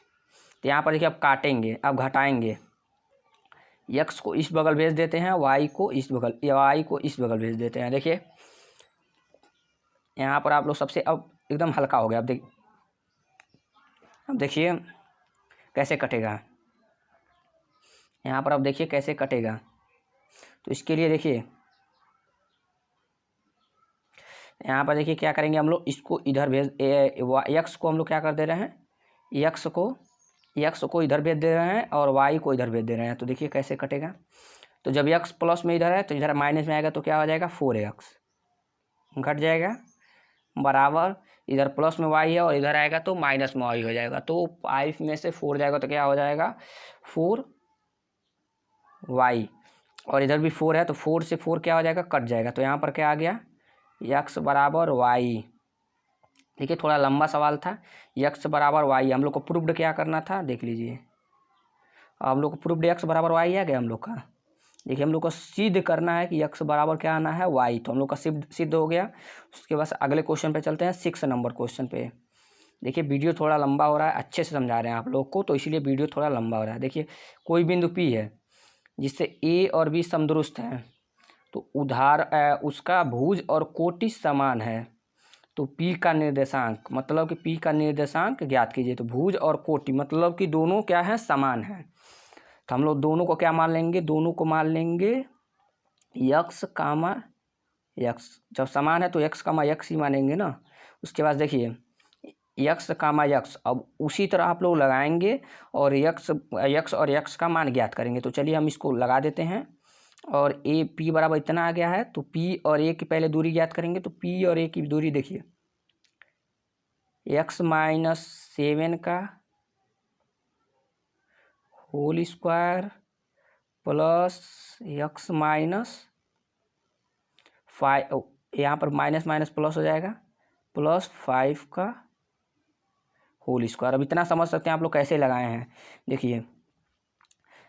तो यहाँ पर देखिए अब काटेंगे, अब घटाएंगे। x को इस बगल भेज देते हैं, y को इस बगल भेज देते हैं। देखिए यहाँ पर आप लोग सबसे अब एकदम हल्का हो गया। अब देखिए कैसे कटेगा। यहाँ पर अब देखिए कैसे कटेगा। तो इसके लिए देखिए यहाँ पर देखिए क्या करेंगे हम लोग, इसको इधर भेज एक्स को हम लोग क्या कर दे रहे हैं, एक्स को इधर भेज दे रहे हैं और वाई को इधर भेज दे रहे हैं। तो देखिए कैसे कटेगा। तो जब एक्स प्लस में इधर है तो इधर माइनस में आएगा तो क्या हो जाएगा 4x घट जाएगा, बराबर इधर प्लस में वाई है और इधर आएगा तो माइनस में वाई हो जाएगा। तो 5 में से 4 जाएगा तो क्या हो जाएगा 4y, और इधर भी 4 है तो 4 से 4 क्या हो जाएगा, कट जाएगा। तो यहाँ पर क्या आ गया x बराबर y। देखिए थोड़ा लंबा सवाल था। x बराबर y हम लोग को प्रूव्ड क्या करना था, देख लीजिए। हम लोग को प्रूव्ड x बराबर y आ गया हम लोग का। देखिए हम लोग को सिद्ध करना है कि x बराबर क्या आना है y। तो हम लोग का सिद्ध हो गया। उसके बाद अगले क्वेश्चन पे चलते हैं, 6 नंबर क्वेश्चन पे। देखिए वीडियो थोड़ा लंबा हो रहा है, अच्छे से समझा रहे हैं आप लोग को, तो इसीलिए वीडियो थोड़ा लंबा हो रहा है। देखिए कोई बिंदु P है जिससे A और B समदुरुस्त हैं, तो उसका भुज और कोटि समान है। तो P का निर्देशांक मतलब कि P का निर्देशांक ज्ञात कीजिए। तो भुज और कोटि मतलब कि दोनों क्या है, समान है। तो हम लोग दोनों को क्या मान लेंगे, दोनों को मान लेंगे x, जब समान है तो x, x ही मानेंगे ना। उसके बाद देखिए यक्स कामा यक्स। अब उसी तरह आप लोग लगाएंगे और यक्स और यक्स का मान ज्ञात करेंगे। तो चलिए हम इसको लगा देते हैं। और ए पी बराबर इतना आ गया है, तो पी और ए की पहले दूरी ज्ञात करेंगे। तो पी और ए की दूरी देखिए, x-7 का होल स्क्वायर प्लस x-5, यहाँ पर माइनस माइनस प्लस हो जाएगा, +5 का होल स्क्वायर। अब इतना समझ सकते हैं आप लोग कैसे लगाए हैं। देखिए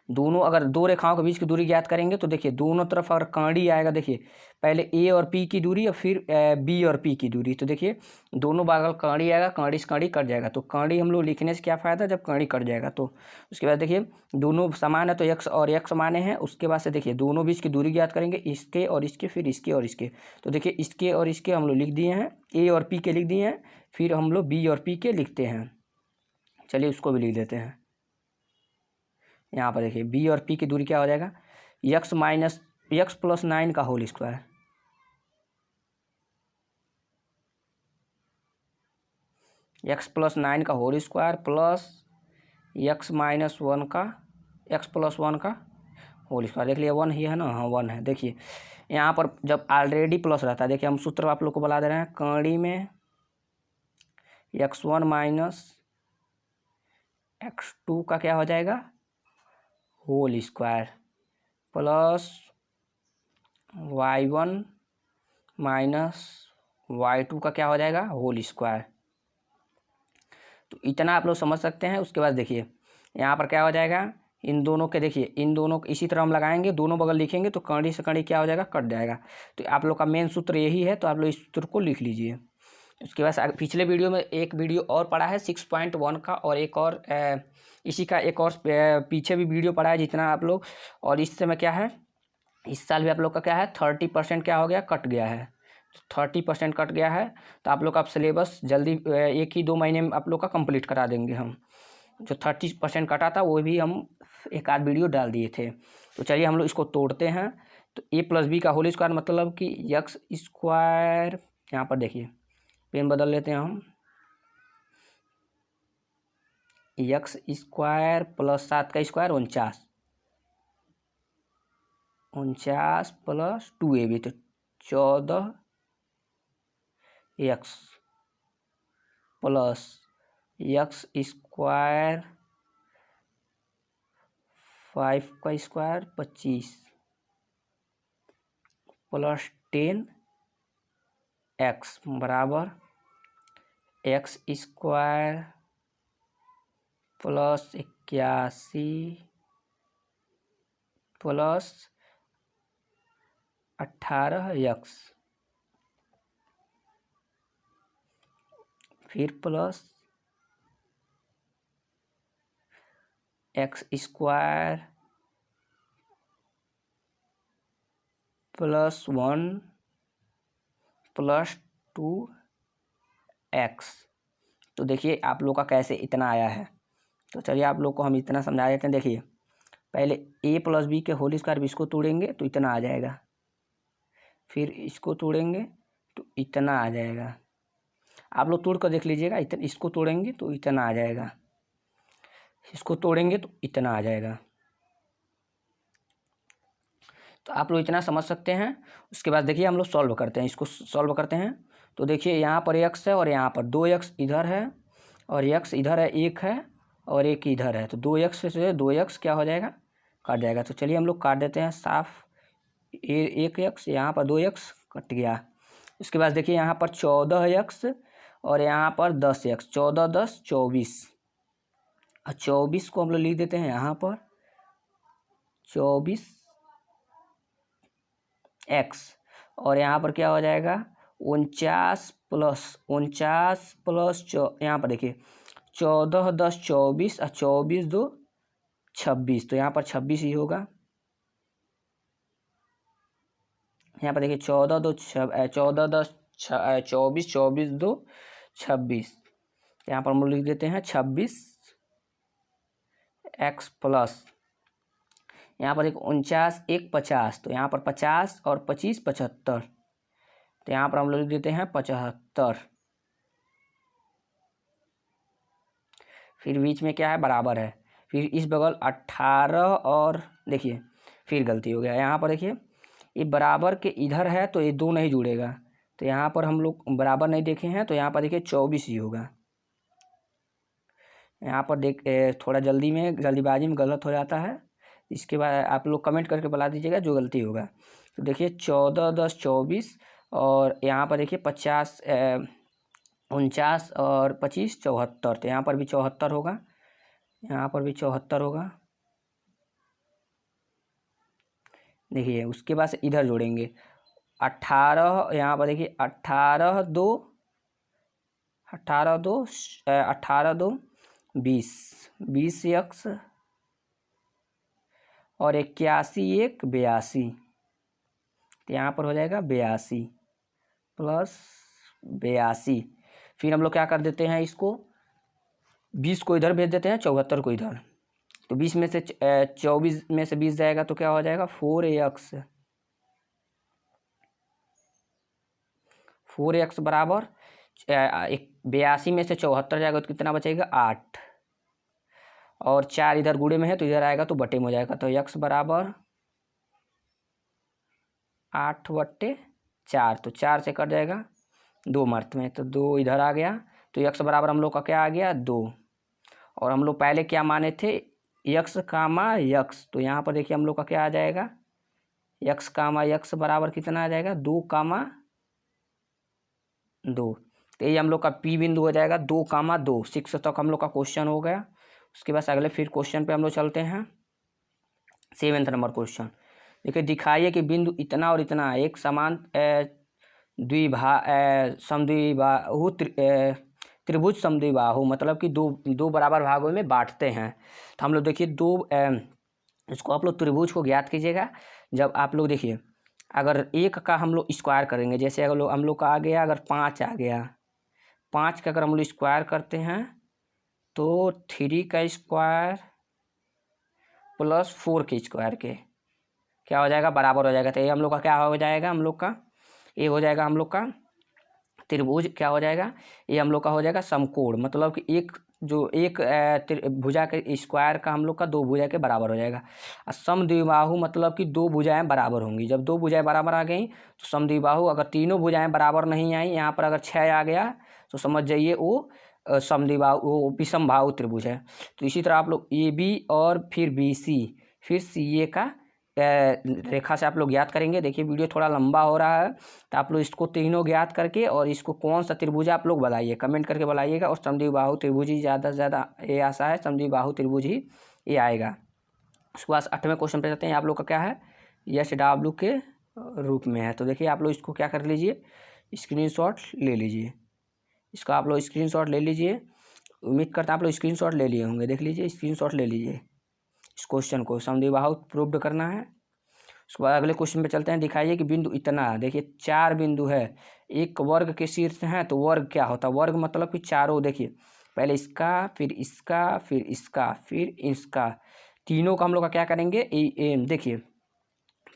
दोनों, अगर दो रेखाओं के बीच की दूरी ज्ञात करेंगे तो देखिए दोनों तरफ अगर कड़ी आएगा, देखिए पहले ए और पी की दूरी और फिर बी और पी की दूरी। तो देखिए दोनों बगल कड़ी आएगा, कड़ी से कड़ी कट जाएगा। तो कड़ी हम लोग लिखने से क्या फ़ायदा, जब कड़ी कट जाएगा। तो उसके बाद देखिए दोनों समान है तो एक्स और एक्स माने हैं। उसके बाद से देखिए दोनों बीच की दूरी ज्ञात करेंगे, इसके और इसके, फिर इसके और इसके। तो देखिए इसके और इसके हम लोग लिख दिए हैं, ए और पी के लिख दिए हैं, फिर हम लोग बी और पी के लिखते हैं। चलिए उसको भी लिख देते हैं। यहाँ पर देखिए बी और पी की दूरी क्या हो जाएगा, x+9 का होल स्क्वायर, x+9 का होल स्क्वायर प्लस x-1 का, x+1 का होल स्क्वायर। देख लिया 1 ही है ना, हाँ 1 है। देखिए यहाँ पर जब ऑलरेडी प्लस रहता है, देखिए हम सूत्र आप लोग को बता दे रहे हैं, कड़ी में x1 माइनस x2 का क्या हो जाएगा, whole square plus y1 minus y2 का क्या हो जाएगा, होल स्क्वायर। तो इतना आप लोग समझ सकते हैं। उसके बाद देखिए यहाँ पर क्या हो जाएगा, इन दोनों के, देखिए इन दोनों इसी तरह हम लगाएंगे, दोनों बगल लिखेंगे तो कड़ी से कड़ी क्या हो जाएगा, कट जाएगा। तो आप लोग का मेन सूत्र यही है, तो आप लोग इस सूत्र को लिख लीजिए। उसके बाद पिछले वीडियो में एक वीडियो और पढ़ा है 6.1 का, और एक और इसी का एक और पीछे भी वीडियो पढ़ा है जितना आप लोग। और इस समय क्या है, इस साल भी आप लोग का क्या है, 30% क्या हो गया, कट गया है। 30% कट गया है। तो आप लोग का सिलेबस जल्दी 1 ही 2 महीने में आप लोग का कंप्लीट करा देंगे हम। जो 30% कटा था वो भी हम एक आध वीडियो डाल दिए थे। तो चलिए हम लोग इसको तोड़ते हैं। तो a+b का होल स्क्वायर मतलब कि x स्क्वायर, यहाँ पर देखिए पेन बदल लेते हैं हम, x स्क्वायर प्लस 7 का स्क्वायर 49 प्लस 2ab, तो 14x प्लस x स्क्वायर 5 का स्क्वायर 25 प्लस 10x बराबर x square plus 81 plus 18x, फिर plus x square plus 1 plus 2x। तो देखिए आप लोग का कैसे इतना आया है। तो चलिए आप लोग को हम इतना समझा देते हैं। देखिए पहले a+b के होल स्क्वायर, इसको तोड़ेंगे तो इतना आ जाएगा, फिर इसको तोड़ेंगे तो इतना आ जाएगा। आप लोग तोड़ कर देख लीजिएगा, इतना, इसको तोड़ेंगे तो इतना आ जाएगा, इसको तोड़ेंगे तो इतना आ जाएगा। तो आप लोग इतना समझ सकते हैं। उसके बाद देखिए हम लोग सॉल्व करते हैं, इसको सॉल्व करते हैं। तो देखिए यहाँ पर x है और यहाँ पर 2x इधर है और x इधर है, 1 है और 1 इधर है। तो 2x से 2x क्या हो जाएगा, काट जाएगा। तो चलिए हम लोग काट देते हैं साफ, 1x, यहाँ पर 2x कट गया। उसके बाद देखिए यहाँ पर 14x और यहाँ पर 10x, 14 10 24, और 24 को हम लोग लिख देते हैं यहाँ पर 24x, और यहाँ पर क्या हो जाएगा 49 प्लस यहाँ पर देखिए 14 10 24 और 24 2 26, तो यहाँ पर 26 ही होगा। यहाँ पर देखिए 14 10 24 24 2 26, यहाँ पर हम लोग लिख देते हैं 26x प्लस यहाँ पर एक 49 1 50, तो यहाँ पर 50 और 25 75, तो यहाँ पर हम लोग लिख देते हैं 75। फिर बीच में क्या है, बराबर है, फिर इस बगल 18 और देखिए फिर गलती हो गया यहाँ पर। देखिए ये बराबर के इधर है तो ये 2 नहीं जुड़ेगा, तो यहाँ पर हम लोग बराबर नहीं देखे हैं, तो यहाँ पर देखिए 24 ही होगा। यहाँ पर थोड़ा जल्दीबाजी में गलत हो जाता है। इसके बाद आप लोग कमेंट करके बता दीजिएगा जो गलती होगा। तो देखिए 14 10 24 और यहाँ पर देखिए 50 49 और 25 74, तो यहाँ पर भी 74 होगा, यहाँ पर भी 74 होगा। देखिए उसके बाद इधर जोड़ेंगे 18, यहाँ पर देखिए 18 2 18 2 18 2 20 20 यक्स और 81 1 82, तो यहाँ पर हो जाएगा 82 प्लस 82। फिर हम लोग क्या कर देते हैं, इसको 20 को इधर भेज देते हैं, 74 को इधर, तो 20 में से 24 में से 20 जाएगा तो क्या हो जाएगा 4x, 4x बराबर 82 में से 74 जाएगा तो कितना बचेगा 8, और 4 इधर गुणे में है तो इधर आएगा तो बटे में हो जाएगा, तो x बराबर 8/4, तो 4 से कट जाएगा 2 मर्त में, तो 2 इधर आ गया, तो x बराबर हम लोग का क्या आ गया 2। और हम लोग पहले क्या माने थे x, तो यहाँ पर देखिए हम लोग का क्या आ जाएगा x बराबर कितना आ जाएगा 2, 2, तो ये हम लोग का P बिंदु हो जाएगा 2, 2। 6 तक हम लोग का क्वेश्चन हो गया। उसके बाद अगले फिर क्वेश्चन पे हम लोग चलते हैं। 7वां नंबर क्वेश्चन देखिए, दिखाइए कि बिंदु इतना और इतना एक समान समद्विबाहु त्रिभुज समद्विबाहु मतलब कि दो बराबर भागों में बांटते हैं। तो हम लोग देखिए इसको आप लोग त्रिभुज को ज्ञात कीजिएगा। जब आप लोग देखिए अगर एक का हम लोग स्क्वायर करेंगे, जैसे अगर हम लोग का आ गया, अगर 5 आ गया, 5 का अगर हम लोग स्क्वायर करते हैं तो 3 का स्क्वायर प्लस 4 के स्क्वायर के क्या हो जाएगा बराबर हो जाएगा। तो ये हम लोग का क्या हो जाएगा, हम लोग का ये हो जाएगा हम लोग का त्रिभुज, क्या हो जाएगा ये हम लोग का हो जाएगा समकोण, मतलब कि एक भुजा के स्क्वायर का हम लोग का 2 भुजा के बराबर हो जाएगा। और समद्विबाहु मतलब कि 2 भुजाएं बराबर होंगी। जब 2 भुजाएं बराबर आ गई तो समद्विबाहु, अगर तीनों भुजाएं बराबर नहीं आई, यहाँ पर अगर 6 आ गया तो समझ जाइए वो समद्विबाहु, वो विषमबाहु त्रिभुज है। तो इसी तरह आप लोग AB और फिर BC फिर CA का रेखा से आप लोग ज्ञात करेंगे। देखिए वीडियो थोड़ा लंबा हो रहा है, तो आप लोग इसको तीनों ज्ञात करके और इसको कौन सा त्रिभुज आप लोग बताइए, कमेंट करके बताइएगा। और समद्विबाहु त्रिभुज ही ज़्यादा से ज़्यादा ये आशा है, समद्विबाहु त्रिभुज ही ये आएगा। उसके बाद 8वें क्वेश्चन पे जाते हैं। आप लोग का क्या है, SW के रूप में है। तो देखिए आप लोग इसको क्या कर लीजिए, स्क्रीनशॉट ले लीजिए, इसका आप लोग स्क्रीनशॉट ले लीजिए। उम्मीद करता हूँ आप लोग स्क्रीनशॉट ले लिए होंगे, देख लीजिए स्क्रीनशॉट ले लीजिए। इस क्वेश्चन को समद्विबाहु प्रूव्ड करना है। उसके बाद अगले क्वेश्चन पे चलते हैं। दिखाइए कि बिंदु इतना, देखिए 4 बिंदु है, एक वर्ग के शीर्ष है। तो वर्ग क्या होता है, वर्ग मतलब कि चारों, देखिए पहले इसका फिर इसका फिर इसका फिर इसका, तीनों का हम लोग का क्या करेंगे देखिए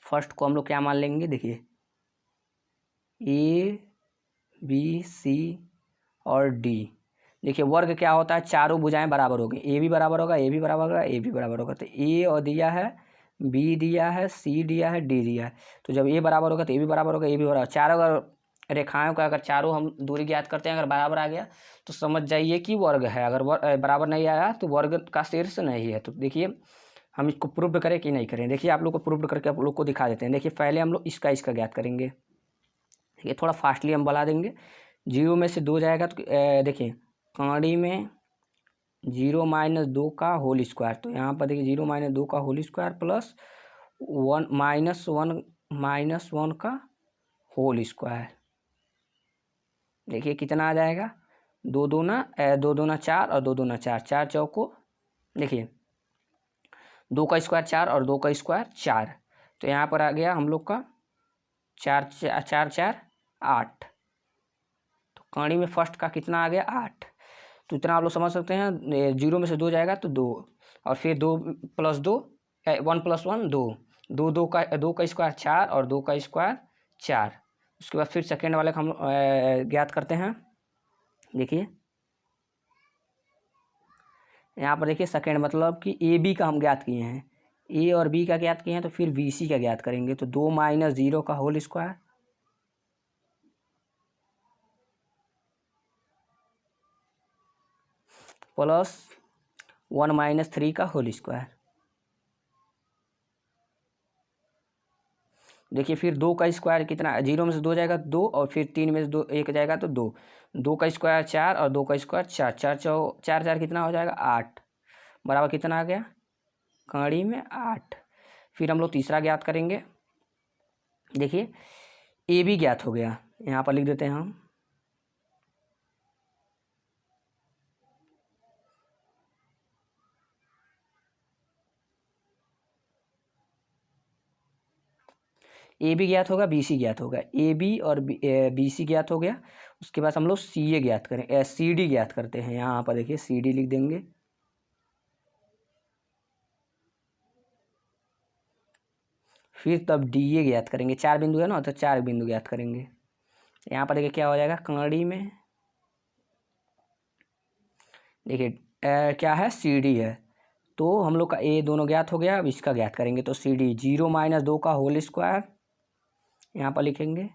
फर्स्ट को हम लोग क्या मान लेंगे, देखिए ABC और D। देखिए वर्ग क्या होता है, चारों भुजाएं बराबर होगी, A भी बराबर होगा, A भी बराबर होगा, A भी बराबर होगा। तो A और दिया है, B दिया है, C दिया है, D दिया है। तो जब A बराबर होगा तो A भी बराबर होगा, A भी बराबर। चारों अगर रेखाओं का अगर चारों हम दूरी ज्ञात करते हैं, अगर बराबर आ गया तो समझ जाइए कि वर्ग है। अगर बराबर नहीं आया तो वर्ग का शीर्ष नहीं है। तो देखिए हम इसको प्रूव करें कि नहीं करें, देखिए आप लोग को प्रूव करके आप लोग को दिखा देते हैं। देखिए पहले हम लोग इसका ज्ञात करेंगे, ये थोड़ा फास्टली हम बता देंगे। 0 में से 2 जाएगा तो देखिए कांडी में 0 - 2 का होल स्क्वायर, तो यहाँ पर देखिए 0 - 2 का होल स्क्वायर प्लस 1 - 1 का होल स्क्वायर। देखिए कितना आ जाएगा, 2 दूना 4 और 2 दूना 4, 4 चौको देखिए 2 का स्क्वायर 4 और 2 का स्क्वायर 4, तो यहाँ पर आ गया हम लोग का 4 4 4 8। तो कड़ी में फर्स्ट का कितना आ गया 8, तो इतना आप लोग समझ सकते हैं। 0 में से 2 जाएगा तो 2, और फिर 2 + 2 1 + 1 2, 2 का स्क्वायर 4 और 2 का स्क्वायर 4। उसके बाद फिर सेकेंड वाले का हम ज्ञात करते हैं। देखिए यहाँ पर देखिए सेकेंड मतलब कि ए बी का हम ज्ञात किए हैं, ए और बी का ज्ञात किए हैं, तो फिर बी सी का ज्ञात करेंगे। तो 2 - 0 का होल स्क्वायर प्लस 1 - 3 का होल स्क्वायर। देखिए फिर 2 का स्क्वायर कितना, 0 में से 2 जाएगा 2, और फिर 3 में से 2 1 जाएगा तो 2, 2 का स्क्वायर 4 और 2 का स्क्वायर 4, 4 4 4 कितना हो जाएगा 8, बराबर कितना आ गया कड़ी में 8। फिर हम लोग तीसरा ज्ञात करेंगे। देखिए ए बी ज्ञात हो गया, यहाँ पर लिख देते हैं हम। ए बी ज्ञात होगा, बी सी ज्ञात होगा, ए बी और बी सी ज्ञात हो गया। उसके बाद हम लोग सी ए ज्ञात करें, सी डी ज्ञात करते हैं। यहाँ पर देखिए सी डी लिख देंगे। फिर तब डी ए ज्ञात करेंगे, 4 बिंदु है ना, तो 4 बिंदु ज्ञात करेंगे। यहाँ पर देखिए क्या हो जाएगा कड़ी में, देखिए क्या है सी डी है, तो हम लोग का ए दोनों ज्ञात हो गया। अब इसका ज्ञात करेंगे, तो सी डी 0 - 2 का होल स्क्वायर, यहाँ पर लिखेंगे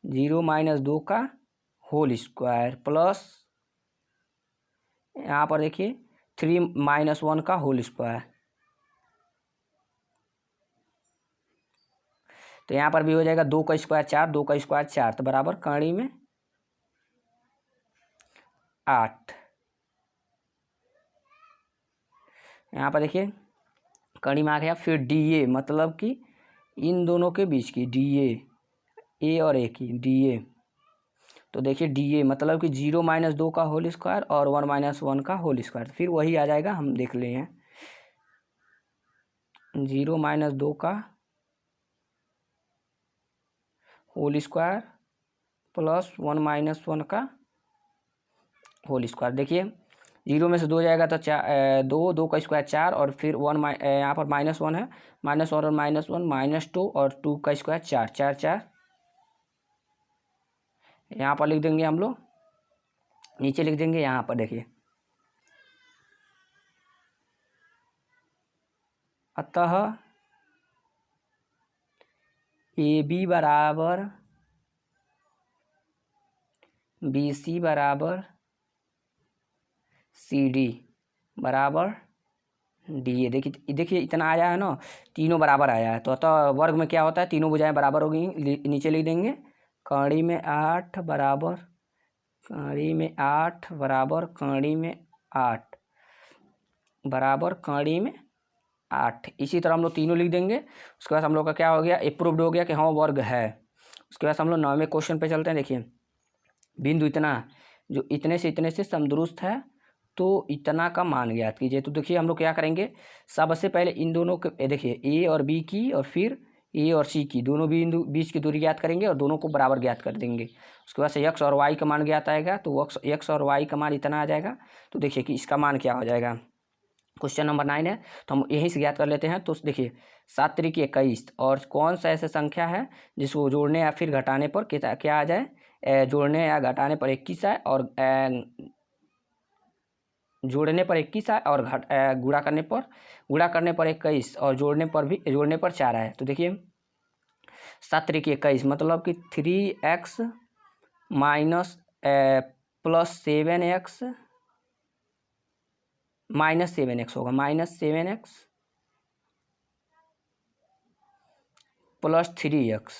0 - 2 का होल स्क्वायर प्लस यहाँ पर देखिए 3 - 1 का होल स्क्वायर। तो यहाँ पर भी हो जाएगा 2 का स्क्वायर 4, 2 का स्क्वायर 4, तो बराबर कड़ी में 8। यहाँ पर देखिए कड़ी में आ गया। फिर डी ए मतलब कि इन दोनों के बीच की डी ए और ए की डी ए, तो देखिए डी ए मतलब कि 0 - 2 का होल स्क्वायर और 1 - 1 का होल स्क्वायर, फिर वही आ जाएगा, हम देख ले हैं 0 - 2 का होल स्क्वायर प्लस 1 - 1 का होल स्क्वायर। देखिए 0 में से 2 जाएगा तो 4 2, 2 का स्क्वायर 4, और फिर 1 यहाँ पर -1 है, -1 और -1 -2, और 2 का स्क्वायर 4, 4 4 यहाँ पर लिख देंगे हम लोग, नीचे लिख देंगे। यहाँ पर देखिए अतः ए बी बराबर बी सी बराबर सी डी बराबर डी ए। देखिए देखिए इतना आया है ना, तीनों बराबर आया है, तो अतः वर्ग में क्या होता है, तीनों भुजाएं बराबर हो गई, नीचे लिख देंगे कड़ी में 8 बराबर कड़ी में 8 बराबर कड़ी में 8 बराबर कड़ी में 8। इसी तरह हम लोग तीनों लिख देंगे। उसके बाद हम लोग का क्या हो गया, अप्रूव्ड हो गया कि हाँ वर्ग है। उसके बाद हम लोग 9वें क्वेश्चन पे चलते हैं। देखिए बिंदु इतना जो इतने से समदुरुस्त है, तो इतना का मान ज्ञात कीजिए। तो देखिए हम लोग क्या करेंगे, सबसे पहले इन दोनों के देखिए ए और बी की, और फिर ए और सी की, दोनों बिंदु बीच की दूरी ज्ञात करेंगे और दोनों को बराबर ज्ञात कर देंगे। उसके बाद से एक्स और वाई का मान ज्ञात आएगा, तो एक्स और वाई का मान इतना आ जाएगा। तो देखिए कि इसका मान क्या हो जाएगा। क्वेश्चन नंबर 9 है, तो हम यहीं से ज्ञात कर लेते हैं। तो देखिए 7 × 21, और कौन सा ऐसा संख्या है जिसको जोड़ने या फिर घटाने पर क्या आ जाए, जोड़ने या घटाने पर 21 आए, और जोड़ने पर 21 आए, और गुणा करने पर 21, और जोड़ने पर 4 आए। तो देखिए 7 × 21 मतलब कि 3x प्लस 7x -7x होगा, -7x plus 3x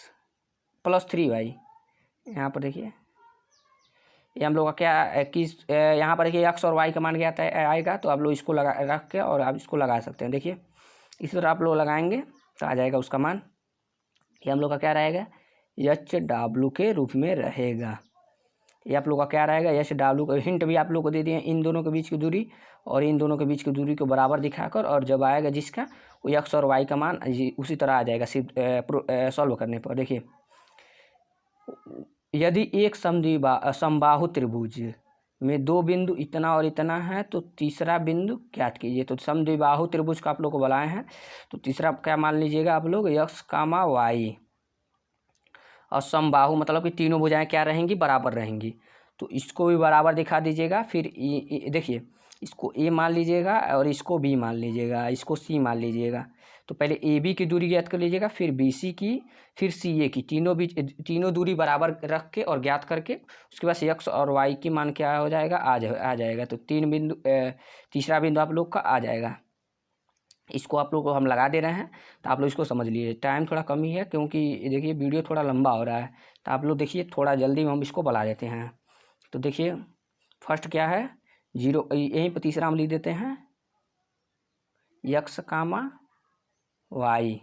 plus 3y। यहाँ पर देखिए ये हम लोग का क्या किस यहाँ पर देखिए एक्स और वाई का मान क्या आएगा, तो आप लोग इसको लगा रख के और आप इसको लगा सकते हैं। देखिए इस तरह आप लोग लगाएंगे तो आ जाएगा उसका मान। ये हम लोग का क्या रहेगा, एच डब्ल्यू के रूप में रहेगा। ये आप लोग का क्या रहेगा, एच डब्ल्यू का हिंट भी आप लोग को दे दिए, इन दोनों के बीच की दूरी और इन दोनों के बीच की दूरी को बराबर दिखाकर, और जब आएगा जिसका वो एक्स और वाई का मान उसी तरह आ जाएगा सिर्फ सॉल्व करने पर। देखिए यदि एक समबाहु त्रिभुज में 2 बिंदु इतना और इतना है, तो तीसरा बिंदु ज्ञात कीजिए। तो समद्विबाहु त्रिभुज का आप लोग को बनाए हैं, तो तीसरा क्या मान लीजिएगा आप लोग, एक्स कामा वाई, और समबाहु मतलब कि तीनों भुजाएं क्या रहेंगी, बराबर रहेंगी, तो इसको भी बराबर दिखा दीजिएगा। फिर देखिए इसको ए मान लीजिएगा और इसको बी मान लीजिएगा, इसको सी मान लीजिएगा। तो पहले ए बी की दूरी ज्ञात कर लीजिएगा, फिर बी सी की, फिर सी ए की, तीनों दूरी बराबर रख के और ज्ञात करके उसके बाद एक्स और वाई की मान क्या हो जाएगा, आ जाएगा। तो तीसरा बिंदु आप लोग का आ जाएगा। इसको आप लोग को हम लगा दे रहे हैं, तो आप लोग इसको समझ लीजिए। टाइम थोड़ा कम ही है क्योंकि देखिए वीडियो थोड़ा लंबा हो रहा है, तो आप लोग देखिए थोड़ा जल्दी में हम इसको बना देते हैं। तो देखिए फर्स्ट क्या है, 0, यहीं पर तीसरा हम लिख देते हैं यक्स कामा वाई।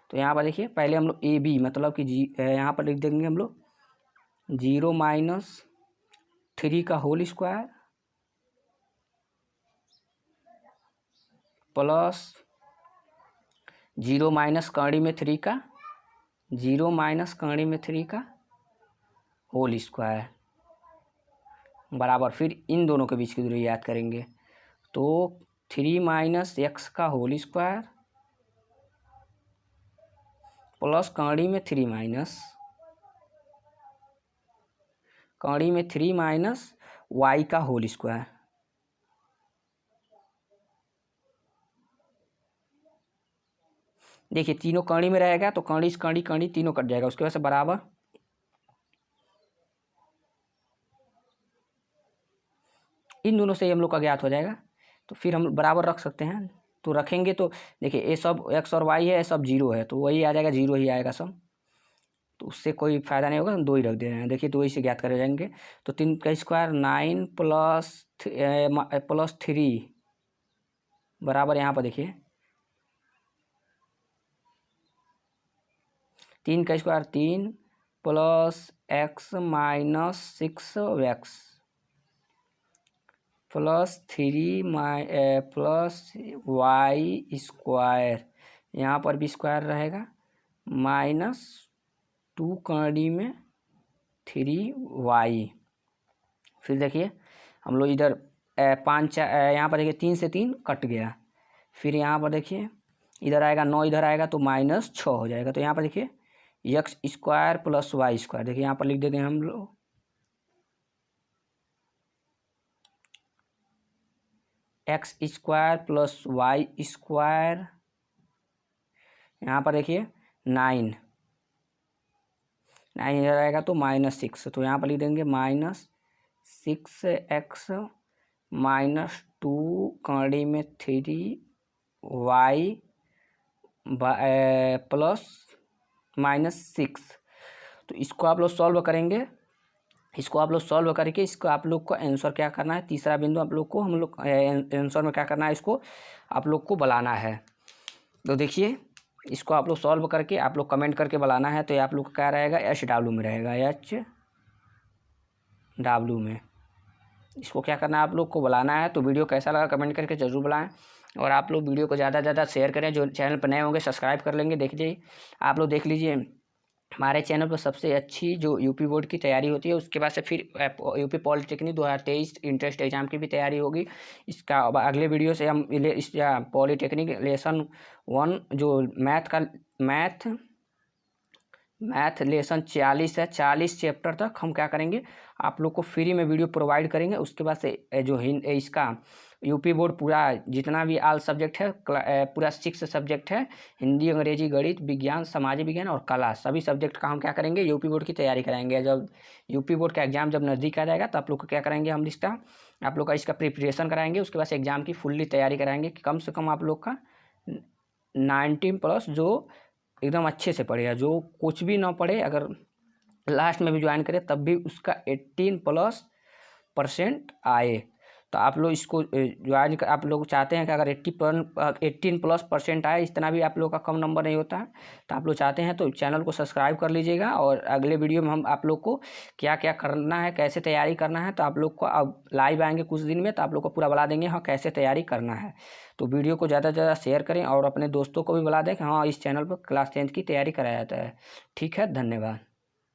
तो यहाँ पर देखिए पहले हम लोग ए बी मतलब कि यहाँ पर लिख देंगे हम लोग 0 - 3 का होल स्क्वायर प्लस 0 - कड़ी में 3 का 0 - कड़ी में 3 का होल स्क्वायर बराबर, फिर इन दोनों के बीच की दूरी याद करेंगे। तो 3 - x का होल स्क्वायर प्लस कड़ी में 3 माइनस y का होल स्क्वायर। देखिए तीनों कड़ी में रहेगा तो कड़ी तीनों कट जाएगा, उसके वजह से बराबर इन दोनों से ही हम लोग का ज्ञात हो जाएगा। तो फिर हम बराबर रख सकते हैं, तो रखेंगे तो देखिए ये सब एक्स और वाई है, सब 0 है, तो वही आ जाएगा, 0 ही आएगा सब, तो उससे कोई फ़ायदा नहीं होगा, हम 2 ही रख दे रहे हैं। देखिए 2 ही से ज्ञात कर जाएंगे। तो 3 का स्क्वायर 9 प्लस 3 बराबर, यहाँ पर देखिए 3 का square 3 plus x minus 6x plus 3 plus y square, यहाँ पर भी स्क्वायर रहेगा, -2 कड़ी में 3y। फिर देखिए हम लोग इधर 5 यहाँ पर देखिए 3 से 3 कट गया, फिर यहाँ पर देखिए इधर आएगा 9, इधर आएगा तो -6 हो जाएगा। तो यहाँ पर देखिए x square plus y square, देखिए यहाँ पर लिख देते हैं हम लोग x square plus y square, यहाँ पर देखिए 9 इधर आएगा तो -6, तो यहाँ पर लिख देंगे -6x -2 कड़ी में 3y प्लस -6। तो इसको आप लोग सॉल्व करेंगे, इसको आप लोग सॉल्व करके इसको आप लोग को आंसर क्या करना है, तीसरा बिंदु आप लोग को हम लोग आंसर में क्या करना है, इसको आप लोग को बुलाना है। तो देखिए इसको आप लोग सॉल्व करके आप लोग कमेंट करके बुलाना है। तो ये आप लोग क्या रहेगा, HW में रहेगा, HW में। इसको क्या करना है, आप लोग को बुलाना है। तो वीडियो कैसा लगा कमेंट करके ज़रूर बुलाएं, और आप लोग वीडियो को ज़्यादा से ज़्यादा शेयर करें। जो चैनल पर नए होंगे सब्सक्राइब कर लेंगे। देखिए आप लोग देख लीजिए हमारे चैनल पर सबसे अच्छी जो यूपी बोर्ड की तैयारी होती है, उसके बाद से फिर यूपी पॉलिटेक्निक 2023 इंट्रेंस एग्जाम की भी तैयारी होगी। इसका अगले वीडियो से हम इस पॉलिटेक्निक लेसन 1 जो मैथ लेसन 40 है, 40 चैप्टर तक हम क्या करेंगे, आप लोग को फ्री में वीडियो प्रोवाइड करेंगे। उसके बाद से जो इसका यूपी बोर्ड पूरा जितना भी ऑल सब्जेक्ट है, पूरा 6 सब्जेक्ट है, हिंदी, अंग्रेजी, गणित, विज्ञान, सामाजिक विज्ञान और कला, सभी सब्जेक्ट का हम क्या करेंगे, यूपी बोर्ड की तैयारी कराएंगे। जब यूपी बोर्ड का एग्जाम जब नज़दीक आ जाएगा तो आप लोग को क्या करेंगे, हम इसका आप लोग का इसका प्रिपरेशन कराएंगे। उसके बाद से एग्जाम की फुल्ली तैयारी कराएंगे कि कम से कम आप लोग का 19+ जो एकदम अच्छे से पढ़ेगा, जो कुछ भी ना पढ़े, अगर लास्ट में भी ज्वाइन करे तब भी उसका 18+ आए। तो आप लोग इसको ज्वाइन आप लोग चाहते हैं कि अगर 18+ आए, इतना भी आप लोग का कम नंबर नहीं होता है। तो आप लोग चाहते हैं तो चैनल को सब्सक्राइब कर लीजिएगा, और अगले वीडियो में हम आप लोग को क्या क्या करना है, कैसे तैयारी करना है, तो आप लोग को अब लाइव आएंगे कुछ दिन में, तो आप लोग को पूरा बता देंगे हाँ कैसे तैयारी करना है। तो वीडियो को ज़्यादा से ज़्यादा शेयर करें और अपने दोस्तों को भी बता दें कि हाँ इस चैनल पर क्लास 10th की तैयारी कराया जाता है। ठीक है, धन्यवाद।